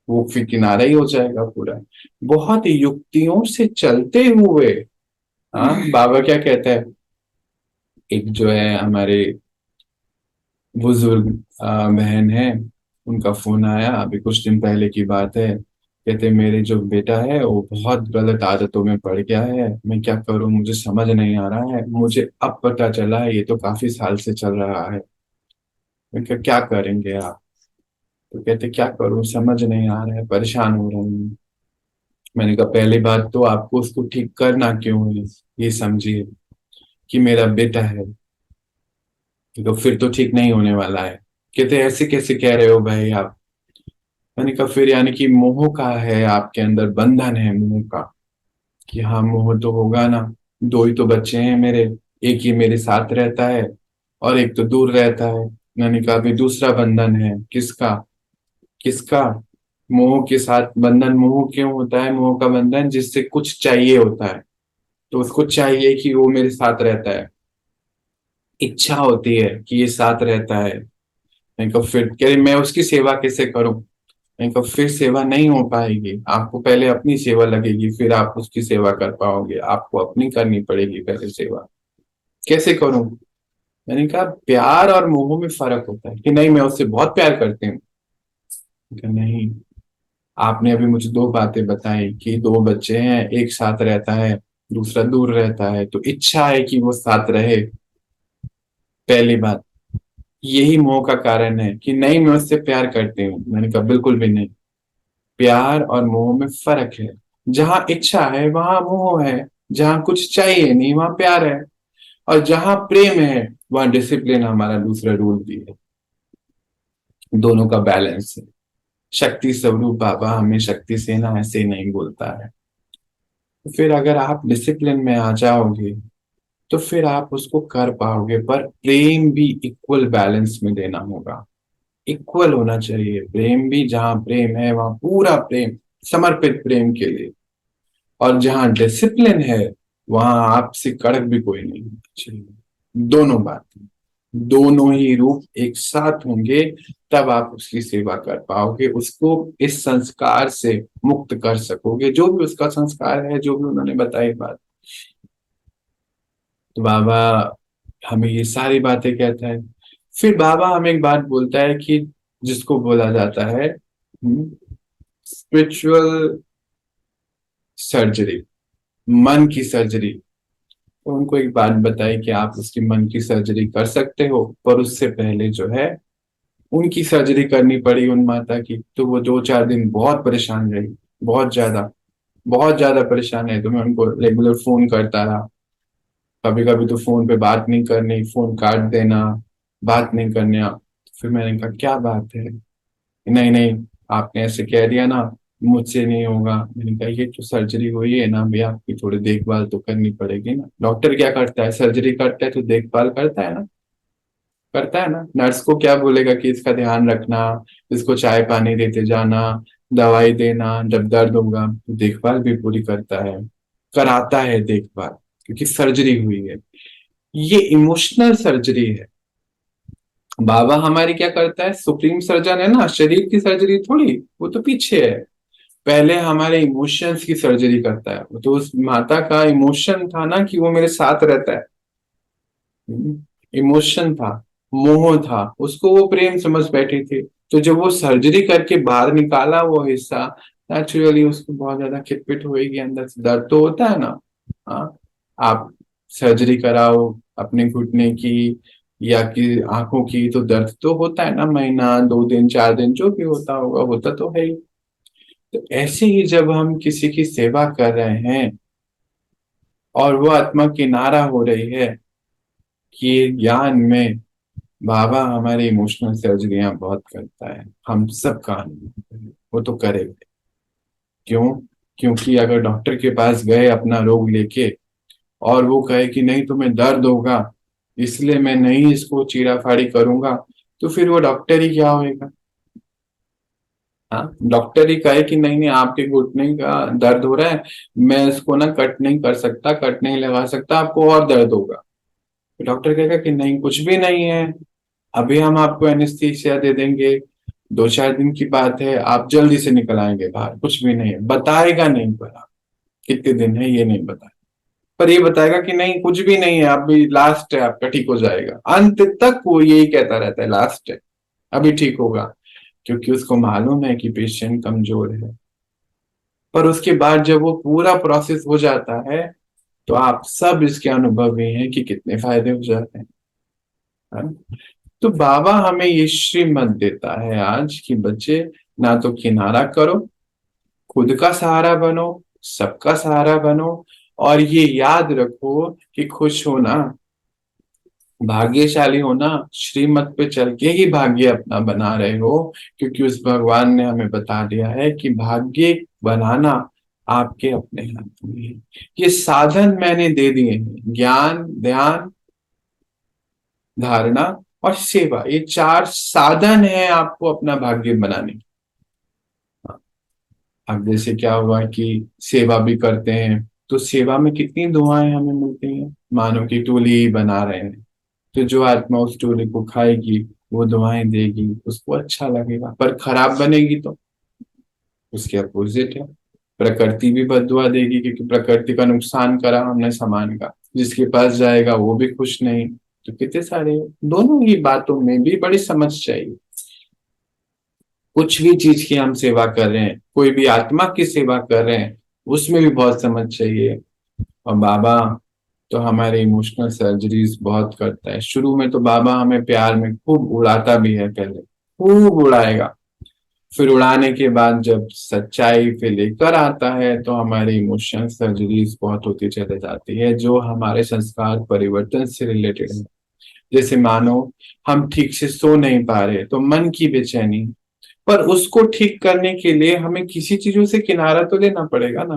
वो फिर किनारा ही हो जाएगा पूरा। बहुत युक्तियों से चलते हुए। हाँ, बाबा क्या कहते हैं, एक जो है हमारे बुजुर्ग बहन है, उनका फोन आया अभी कुछ दिन पहले की बात है। कहते मेरे जो बेटा है वो बहुत गलत आदतों में पड़ गया है, मैं क्या करूं, मुझे समझ नहीं आ रहा है, मुझे अब पता चला है, ये तो काफी साल से चल रहा है। मैं क्या करेंगे आप? तो कहते क्या करूं, समझ नहीं आ रहा है, परेशान हो रहा हूँ। मैंने कहा पहली बात तो आपको उसको ठीक करना क्यों है, ये समझिए कि मेरा बेटा है, तो फिर तो ठीक नहीं होने वाला है। कहते ऐसे कैसे कह रहे हो भाई आप? मैंने कहा फिर यानी कि मोह का है आपके अंदर, बंधन है मोह का, कि हाँ मोह तो होगा ना, दो ही तो बच्चे हैं मेरे, एक ही मेरे साथ रहता है और एक तो दूर रहता है। मैंने कहा अभी दूसरा बंधन है, किसका? किसका? मोह के साथ बंधन। मोह क्यों होता है मोह का बंधन? जिससे कुछ चाहिए होता है, तो उसको चाहिए कि वो मेरे साथ रहता है, इच्छा होती है कि ये साथ रहता है। नहीं तो फिर कह रही मैं उसकी सेवा कैसे करूं? नहीं तो फिर सेवा नहीं हो पाएगी, आपको पहले अपनी सेवा लगेगी, फिर आप उसकी सेवा कर पाओगे, आपको अपनी करनी पड़ेगी पहले सेवा। कैसे करूं? मैंने कहा प्यार और मोह में फर्क होता है। कि नहीं मैं उससे बहुत प्यार करती हूँ। मैंने कहा, नहीं, आपने अभी मुझे दो बातें बताई कि दो बच्चे हैं, एक साथ रहता है, दूसरा दूर रहता है, तो इच्छा है कि वो साथ रहे, पहली बात। यही मोह का कारण है कि नहीं मैं उससे प्यार करती हूँ। मैंने कहा बिल्कुल भी नहीं, प्यार और मोह में फर्क है। जहां इच्छा है वहां मोह है, जहां कुछ चाहिए नहीं वहां प्यार है, और जहां प्रेम है वहां डिसिप्लिन, हमारा दूसरा रूल भी है। दोनों का बैलेंस है। शक्ति स्वरूप बाबा हमें शक्ति से ना ऐसे ही नहीं बोलता है। तो फिर अगर आप डिसिप्लिन में आ जाओगे तो फिर आप उसको कर पाओगे, पर प्रेम भी इक्वल बैलेंस में देना होगा। इक्वल होना चाहिए प्रेम भी, जहां प्रेम है वहां पूरा प्रेम, समर्पित प्रेम के लिए। और जहां डिसिप्लिन है वहां आपसे कड़क भी कोई नहीं होना चाहिए। दोनों बातें, दोनों ही रूप एक साथ होंगे, तब आप उसकी सेवा कर पाओगे, उसको इस संस्कार से मुक्त कर सकोगे, जो भी उसका संस्कार है, जो भी उन्होंने बताई बात। तो बाबा हमें ये सारी बातें कहता है। फिर बाबा हमें एक बात बोलता है कि जिसको बोला जाता है स्पिरिचुअल सर्जरी, मन की सर्जरी। तो उनको एक बात बताई कि आप उसकी मन की सर्जरी कर सकते हो, पर उससे पहले जो है उनकी सर्जरी करनी पड़ी उन माता की। तो वो 2-4 दिन बहुत परेशान रही, बहुत ज्यादा परेशान है। तो मैं उनको रेगुलर फोन करता रहा, कभी कभी तो फोन पे बात नहीं करनी, फोन काट देना, बात नहीं करने। फिर मैंने कहा क्या बात है? नहीं नहीं, आपने ऐसे कह दिया ना, मुझसे नहीं होगा। मैंने कहा ये तो सर्जरी हुई है ना भैया, आपकी थोड़ी देखभाल तो करनी पड़ेगी ना। डॉक्टर क्या करता है, सर्जरी करता है तो देखभाल करता है ना, करता है ना। नर्स को क्या बोलेगा कि इसका ध्यान रखना, इसको चाय पानी देते जाना, दवाई देना, जब दर्द होगा तो देखभाल भी पूरी करता है, कराता है देखभाल, क्योंकि सर्जरी हुई है। ये इमोशनल सर्जरी है। बाबा हमारी क्या करता है, सुप्रीम सर्जन है ना, शरीर की सर्जरी थोड़ी, वो तो पीछे है। पहले हमारे इमोशंस की सर्जरी करता है। तो उस माता का इमोशन था ना कि वो मेरे साथ रहता है, इमोशन था, मोह था, उसको वो प्रेम समझ बैठी थी। तो जब वो सर्जरी करके बाहर निकाला वो हिस्सा, नेचुरली उसको बहुत ज्यादा खिटपिट होएगी, अंदर से दर्द तो होता है ना। हाँ, आप सर्जरी कराओ अपने घुटने की या कि आंखों की, तो दर्द तो होता है ना, महीना 2 दिन 4 दिन जो भी होता होगा, होता तो है ही। तो ऐसे ही जब हम किसी की सेवा कर रहे हैं और वो आत्मा किनारा हो रही है, कि ज्ञान में बाबा हमारे इमोशनल सर्जरियां बहुत करता है, हम सब का वो तो करेगा। क्यों? क्योंकि अगर डॉक्टर के पास गए अपना रोग लेके और वो कहे कि नहीं तुम्हें दर्द होगा इसलिए मैं नहीं इसको चीरा फाड़ी करूंगा, तो फिर वो डॉक्टर ही क्या होएगा? हाँ, डॉक्टर ही कहे कि नहीं नहीं आपके घुटने का दर्द हो रहा है, मैं इसको ना कट नहीं कर सकता, कट नहीं लगा सकता, आपको और दर्द होगा। तो डॉक्टर कहेगा कि नहीं कुछ भी नहीं है, अभी हम आपको एनेस्थीसिया दे देंगे, 2-4 दिन की बात है, आप जल्दी से निकल आएंगे बाहर, कुछ भी नहीं है। बताएगा नहीं पर आप कितने दिन है ये नहीं बताएगा, पर ये बताएगा कि नहीं कुछ भी नहीं है, अभी लास्ट है आपका, ठीक हो जाएगा। अंत तक वो यही कहता रहता है लास्ट है, अभी ठीक होगा, क्योंकि उसको मालूम है कि पेशेंट कमजोर है। पर उसके बाद जब वो पूरा प्रोसेस हो जाता है तो आप सब इसके अनुभवी हैं कि कितने फायदे हो जाते हैं, है ना? तो बाबा हमें ये श्रीमत देता है आज कि बच्चे ना तो किनारा करो, खुद का सहारा बनो, सबका सहारा बनो, और ये याद रखो कि खुश होना, भाग्यशाली होना श्रीमत पे चल के ही भाग्य अपना बना रहे हो, क्योंकि उस भगवान ने हमें बता दिया है कि भाग्य बनाना आपके अपने हाथ में है। ये साधन मैंने दे दिए हैं, ज्ञान, ध्यान, धारणा और सेवा, ये 4 साधन है आपको अपना भाग्य बनाने के। अब जैसे क्या हुआ कि सेवा भी करते हैं, तो सेवा में कितनी दुआएं हमें मिलती हैं, मानो कि टोली ही बना रहे हैं, तो जो आत्मा उस टोली को खाएगी वो दुआएं देगी, उसको अच्छा लगेगा, पर खराब बनेगी तो उसके अपोजिट है, प्रकृति भी बददुआ देगी, क्योंकि प्रकृति का नुकसान करा हमने सामान का, जिसके पास जाएगा वो भी खुश नहीं। तो कितने सारे, दोनों ही बातों में भी बड़ी समझ चाहिए। कुछ भी चीज की हम सेवा कर रहे हैं, कोई भी आत्मा की सेवा कर रहे हैं, उसमें भी बहुत समझ चाहिए। और बाबा तो हमारे इमोशनल सर्जरीज बहुत करता है। शुरू में तो बाबा हमें प्यार में खूब उड़ाता भी है, पहले खूब उड़ाएगा, फिर उड़ाने के बाद जब सच्चाई पे लेकर आता है तो हमारी इमोशनल सर्जरीज बहुत होती चले जाती है, जो हमारे संस्कार परिवर्तन से रिलेटेड है। जैसे मानो हम ठीक से सो नहीं पा रहे तो मन की बेचैनी, पर उसको ठीक करने के लिए हमें किसी चीजों से किनारा तो लेना पड़ेगा ना।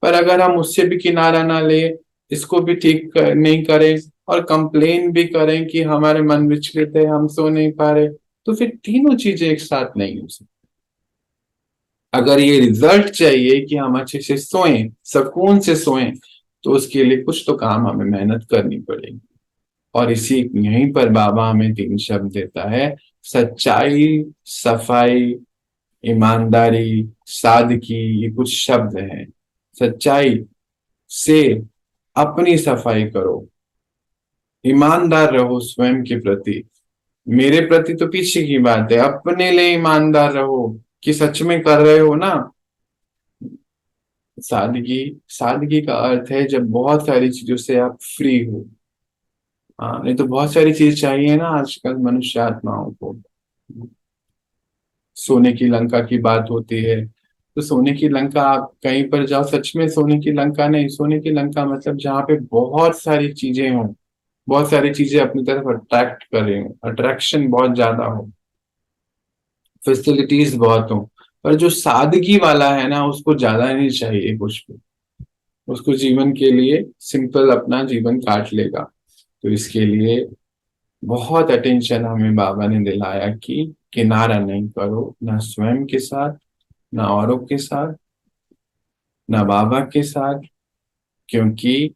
पर अगर हम उससे भी किनारा ना ले, इसको भी नहीं करें और कंप्लेन भी करें कि हमारे मन विचलित है, हम सो नहीं पा रहे, तो फिर तीनों चीजें एक साथ नहीं हो सकती। अगर ये रिजल्ट चाहिए कि हम अच्छे से सोएं, सुकून से सोएं, तो उसके लिए कुछ तो काम हमें मेहनत करनी पड़ेगी। और इसी यहीं पर बाबा हमें 3 शब्द देता है, सच्चाई, सफाई, ईमानदारी, सादगी, ये कुछ शब्द हैं। सच्चाई से अपनी सफाई करो, ईमानदार रहो स्वयं के प्रति, मेरे प्रति तो पीछे की बात है, अपने लिए ईमानदार रहो कि सच में कर रहे हो ना। सादगी, सादगी का अर्थ है जब बहुत सारी चीजों से आप फ्री हो। हाँ, नहीं तो बहुत सारी चीज चाहिए ना आजकल मनुष्य आत्माओं को। सोने की लंका की बात होती है, तो सोने की लंका आप कहीं पर जाओ, सच में सोने की लंका नहीं, सोने की लंका मतलब जहाँ पे बहुत सारी चीजें हों, बहुत सारी चीजें अपनी तरफ अट्रैक्ट कर रही हो, अट्रैक्शन बहुत ज्यादा हो, फैसिलिटीज बहुत हो। पर जो सादगी वाला है ना, उसको ज्यादा नहीं चाहिए कुछ भी, उसको जीवन के लिए सिंपल अपना जीवन काट लेगा। तो इसके लिए बहुत अटेंशन हमें बाबा ने दिलाया कि किनारा नहीं करो, ना स्वयं के साथ, ना औरों के साथ, ना बाबा के साथ, क्योंकि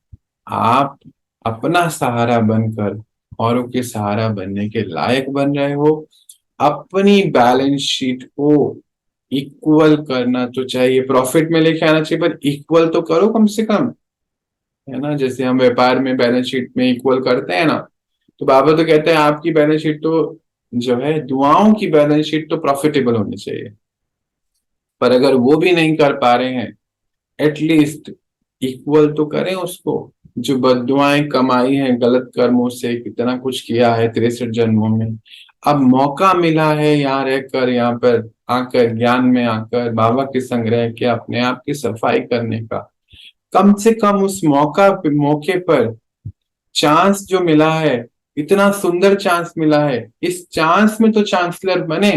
आप अपना सहारा बनकर औरों के सहारा बनने के लायक बन रहे हो। अपनी बैलेंस शीट को इक्वल करना तो चाहिए, प्रॉफिट में लेके आना चाहिए, पर इक्वल तो करो कम से कम, है ना? जैसे हम व्यापार में बैलेंस शीट में इक्वल करते हैं ना, तो बाबा तो कहते हैं आपकी बैलेंस शीट तो जो है, दुआओं की बैलेंस शीट तो प्रॉफिटेबल होनी चाहिए। पर अगर वो भी नहीं कर पा रहे हैं, एटलीस्ट इक्वल तो करें उसको। जो बद्दुआएं कमाई हैं गलत कर्मों से, कितना कुछ किया है 63 जन्मों में, अब मौका मिला है यहाँ रहकर, यहाँ पर आकर, ज्ञान में आकर बाबा के संग रह के अपने आप की सफाई करने का, कम से कम उस मौके पर चांस जो मिला है, इतना सुंदर चांस मिला है, इस चांस में तो चांसलर बने।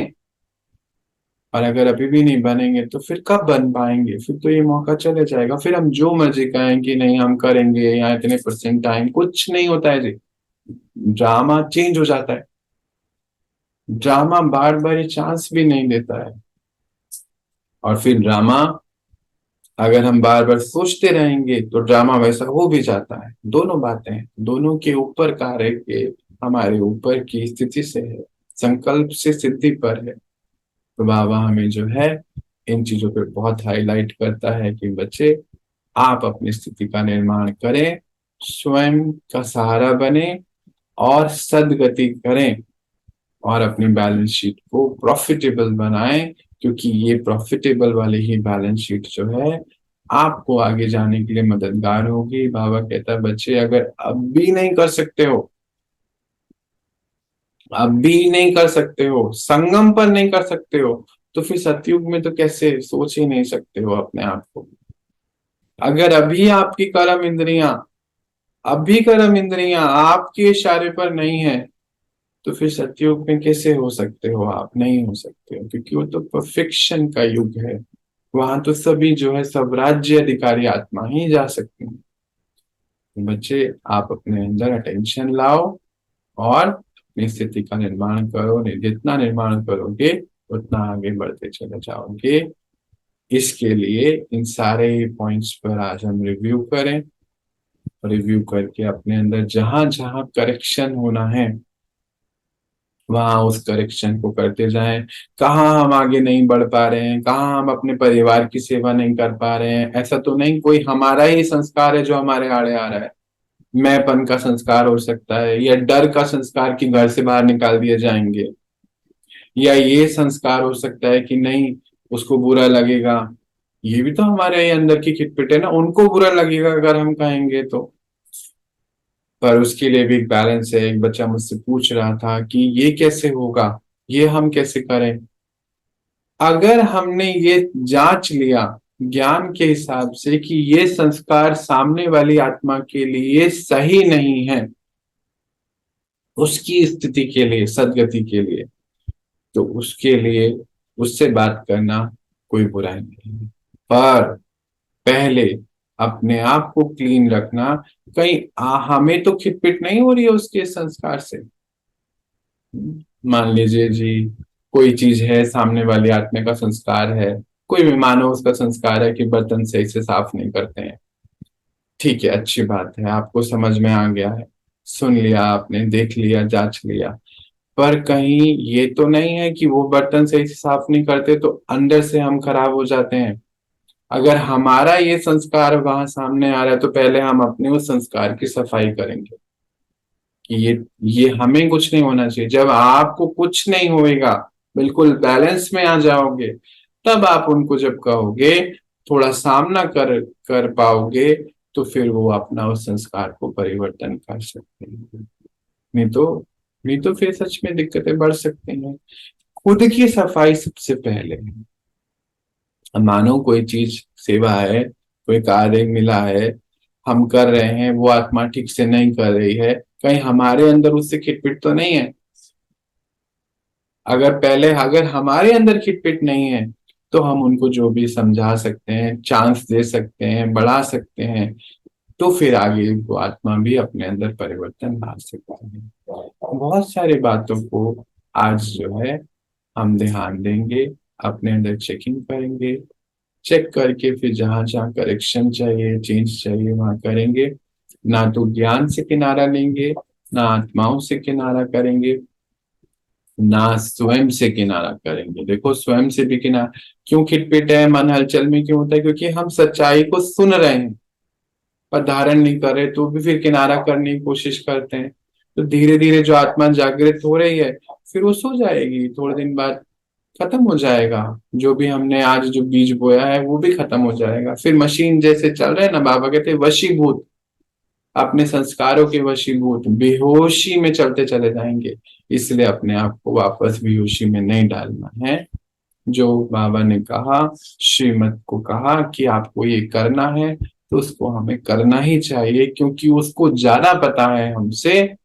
और अगर अभी भी नहीं बनेंगे तो फिर कब बन पाएंगे? फिर तो ये मौका चले जाएगा, फिर हम जो मर्जी कहें कि नहीं हम करेंगे, यहाँ इतने परसेंट टाइम, कुछ नहीं होता है जी। ड्रामा चेंज हो जाता है। ड्रामा बार बार ये चांस भी नहीं देता है। और फिर ड्रामा अगर हम बार बार सोचते रहेंगे तो ड्रामा वैसा हो भी जाता है। दोनों बातें हैं, दोनों के ऊपर कार्य के हमारे ऊपर की स्थिति से है, संकल्प से सिद्धि पर है। तो बाबा हमें जो है इन चीजों पे बहुत हाईलाइट करता है कि बच्चे, आप अपनी स्थिति का निर्माण करें, स्वयं का सहारा बने और सदगति करें और अपनी बैलेंस शीट को प्रॉफिटेबल बनाएं। क्योंकि ये प्रॉफिटेबल वाली ही बैलेंस शीट जो है आपको आगे जाने के लिए मददगार होगी। बाबा कहता है बच्चे, अगर अब भी नहीं कर सकते हो, अब भी नहीं कर सकते हो, संगम पर नहीं कर सकते हो, तो फिर सतयुग में तो कैसे सोच ही नहीं सकते हो अपने आप को। अगर अभी आपकी कर्म इंद्रियां आपके इशारे पर नहीं है, तो फिर सतयुग में कैसे हो सकते हो आप? नहीं हो सकते हो, क्योंकि वो तो परफेक्शन का युग है। वहां तो सभी जो है सब राज्य अधिकारी आत्मा ही जा सकते हैं। तो बच्चे, आप अपने अंदर अटेंशन लाओ और अपनी स्थिति का निर्माण करो। जितना निर्माण करोगे उतना आगे बढ़ते चले जाओगे। इसके लिए इन सारे पॉइंट्स पर आज हम रिव्यू करें। रिव्यू करके अपने अंदर जहां जहां करेक्शन होना है वहां उस करेक्शन को करते जाएं। कहाँ हम आगे नहीं बढ़ पा रहे हैं, कहाँ हम अपने परिवार की सेवा नहीं कर पा रहे हैं, ऐसा तो नहीं कोई हमारा ही संस्कार है जो हमारे आड़े आ रहा है। मैंपन का संस्कार हो सकता है, या डर का संस्कार कि घर से बाहर निकाल दिए जाएंगे, या ये संस्कार हो सकता है कि नहीं उसको बुरा लगेगा। ये भी तो हमारे ही अंदर की खिटपिट है ना, उनको बुरा लगेगा अगर हम कहेंगे तो। पर उसके लिए भी एक बैलेंस है। एक बच्चा मुझसे पूछ रहा था कि ये कैसे होगा, ये हम कैसे करें? अगर हमने ये जांच लिया ज्ञान के हिसाब से कि ये संस्कार सामने वाली आत्मा के लिए सही नहीं है, उसकी स्थिति के लिए, सदगति के लिए, तो उसके लिए उससे बात करना कोई बुराई नहीं है। पर पहले अपने आप को क्लीन रखना। कहीं हमें तो खिटपिट नहीं हो रही है उसके संस्कार से। मान लीजिए जी, कोई चीज है, सामने वाली आत्मा का संस्कार है, कोई भी मानो उसका संस्कार है कि बर्तन सही से साफ नहीं करते हैं। ठीक है, अच्छी बात है, आपको समझ में आ गया है, सुन लिया आपने, देख लिया, जांच लिया। पर कहीं ये तो नहीं है कि वो बर्तन सही से साफ नहीं करते तो अंदर से हम खराब हो जाते हैं। अगर हमारा ये संस्कार वहां सामने आ रहा है तो पहले हम अपने उस संस्कार की सफाई करेंगे कि ये हमें कुछ नहीं होना चाहिए। जब आपको कुछ नहीं होएगा, बिल्कुल बैलेंस में आ जाओगे, तब आप उनको जब कहोगे, थोड़ा सामना कर कर पाओगे, तो फिर वो अपना उस संस्कार को परिवर्तन कर सकते हैं। नहीं तो नहीं तो फिर सच में दिक्कतें बढ़ सकती हैं। खुद की सफाई सबसे पहले है। मानो कोई चीज, सेवा है, कोई कार्य मिला है, हम कर रहे हैं, वो आत्मा ठीक से नहीं कर रही है, कहीं हमारे अंदर उससे खिटपिट तो नहीं है? अगर हमारे अंदर खिटपिट नहीं है तो हम उनको जो भी समझा सकते हैं, चांस दे सकते हैं, बढ़ा सकते हैं, तो फिर आगे वो आत्मा भी अपने अंदर परिवर्तन ला सकते हैं। बहुत सारी बातों को आज जो है हम ध्यान देंगे, अपने अंदर चेकिंग करेंगे, चेक करके फिर जहां जहां करेक्शन चाहिए, चेंज चाहिए, वहां करेंगे। ना तो ज्ञान से किनारा लेंगे, ना आत्माओं से किनारा करेंगे, ना स्वयं से किनारा करेंगे। देखो, स्वयं से भी किनारा क्यों खिटपिट है, मन हलचल में क्यों होता है? क्योंकि हम सच्चाई को सुन रहे हैं पर धारण नहीं कर रहे, तो भी फिर किनारा करने की कोशिश करते हैं। तो धीरे धीरे जो आत्मा जागृत हो रही है, फिर वो सो जाएगी, थोड़े दिन बाद खत्म हो जाएगा। जो भी हमने आज जो बीज बोया है वो भी खत्म हो जाएगा। फिर मशीन जैसे चल रहे हैं ना, बाबा कहते हैं वशीभूत, अपने संस्कारों के वशीभूत बेहोशी में चलते चले जाएंगे। इसलिए अपने आप को वापस बेहोशी में नहीं डालना है। जो बाबा ने कहा, श्रीमत को कहा कि आपको ये करना है, तो उसको हमें करना ही चाहिए, क्योंकि उसको ज्यादा पता है हमसे।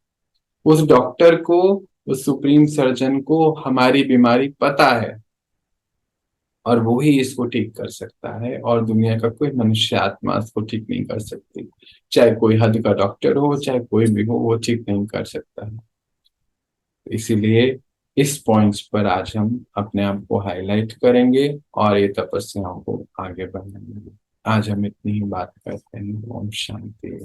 उस डॉक्टर को, उस सुप्रीम सर्जन को हमारी बीमारी पता है। और वो ही इसको ठीक कर सकता है, और दुनिया का कोई मनुष्य आत्मा इसको ठीक नहीं कर सकती। चाहे कोई हद का डॉक्टर हो, चाहे कोई भी हो, वो ठीक नहीं कर सकता है। इसीलिए इस पॉइंट्स पर आज हम अपने आप को हाईलाइट करेंगे और ये तपस्याओं को आगे बढ़ाएंगे। आज हम इतनी ही बात करते हैं। ओम शांति।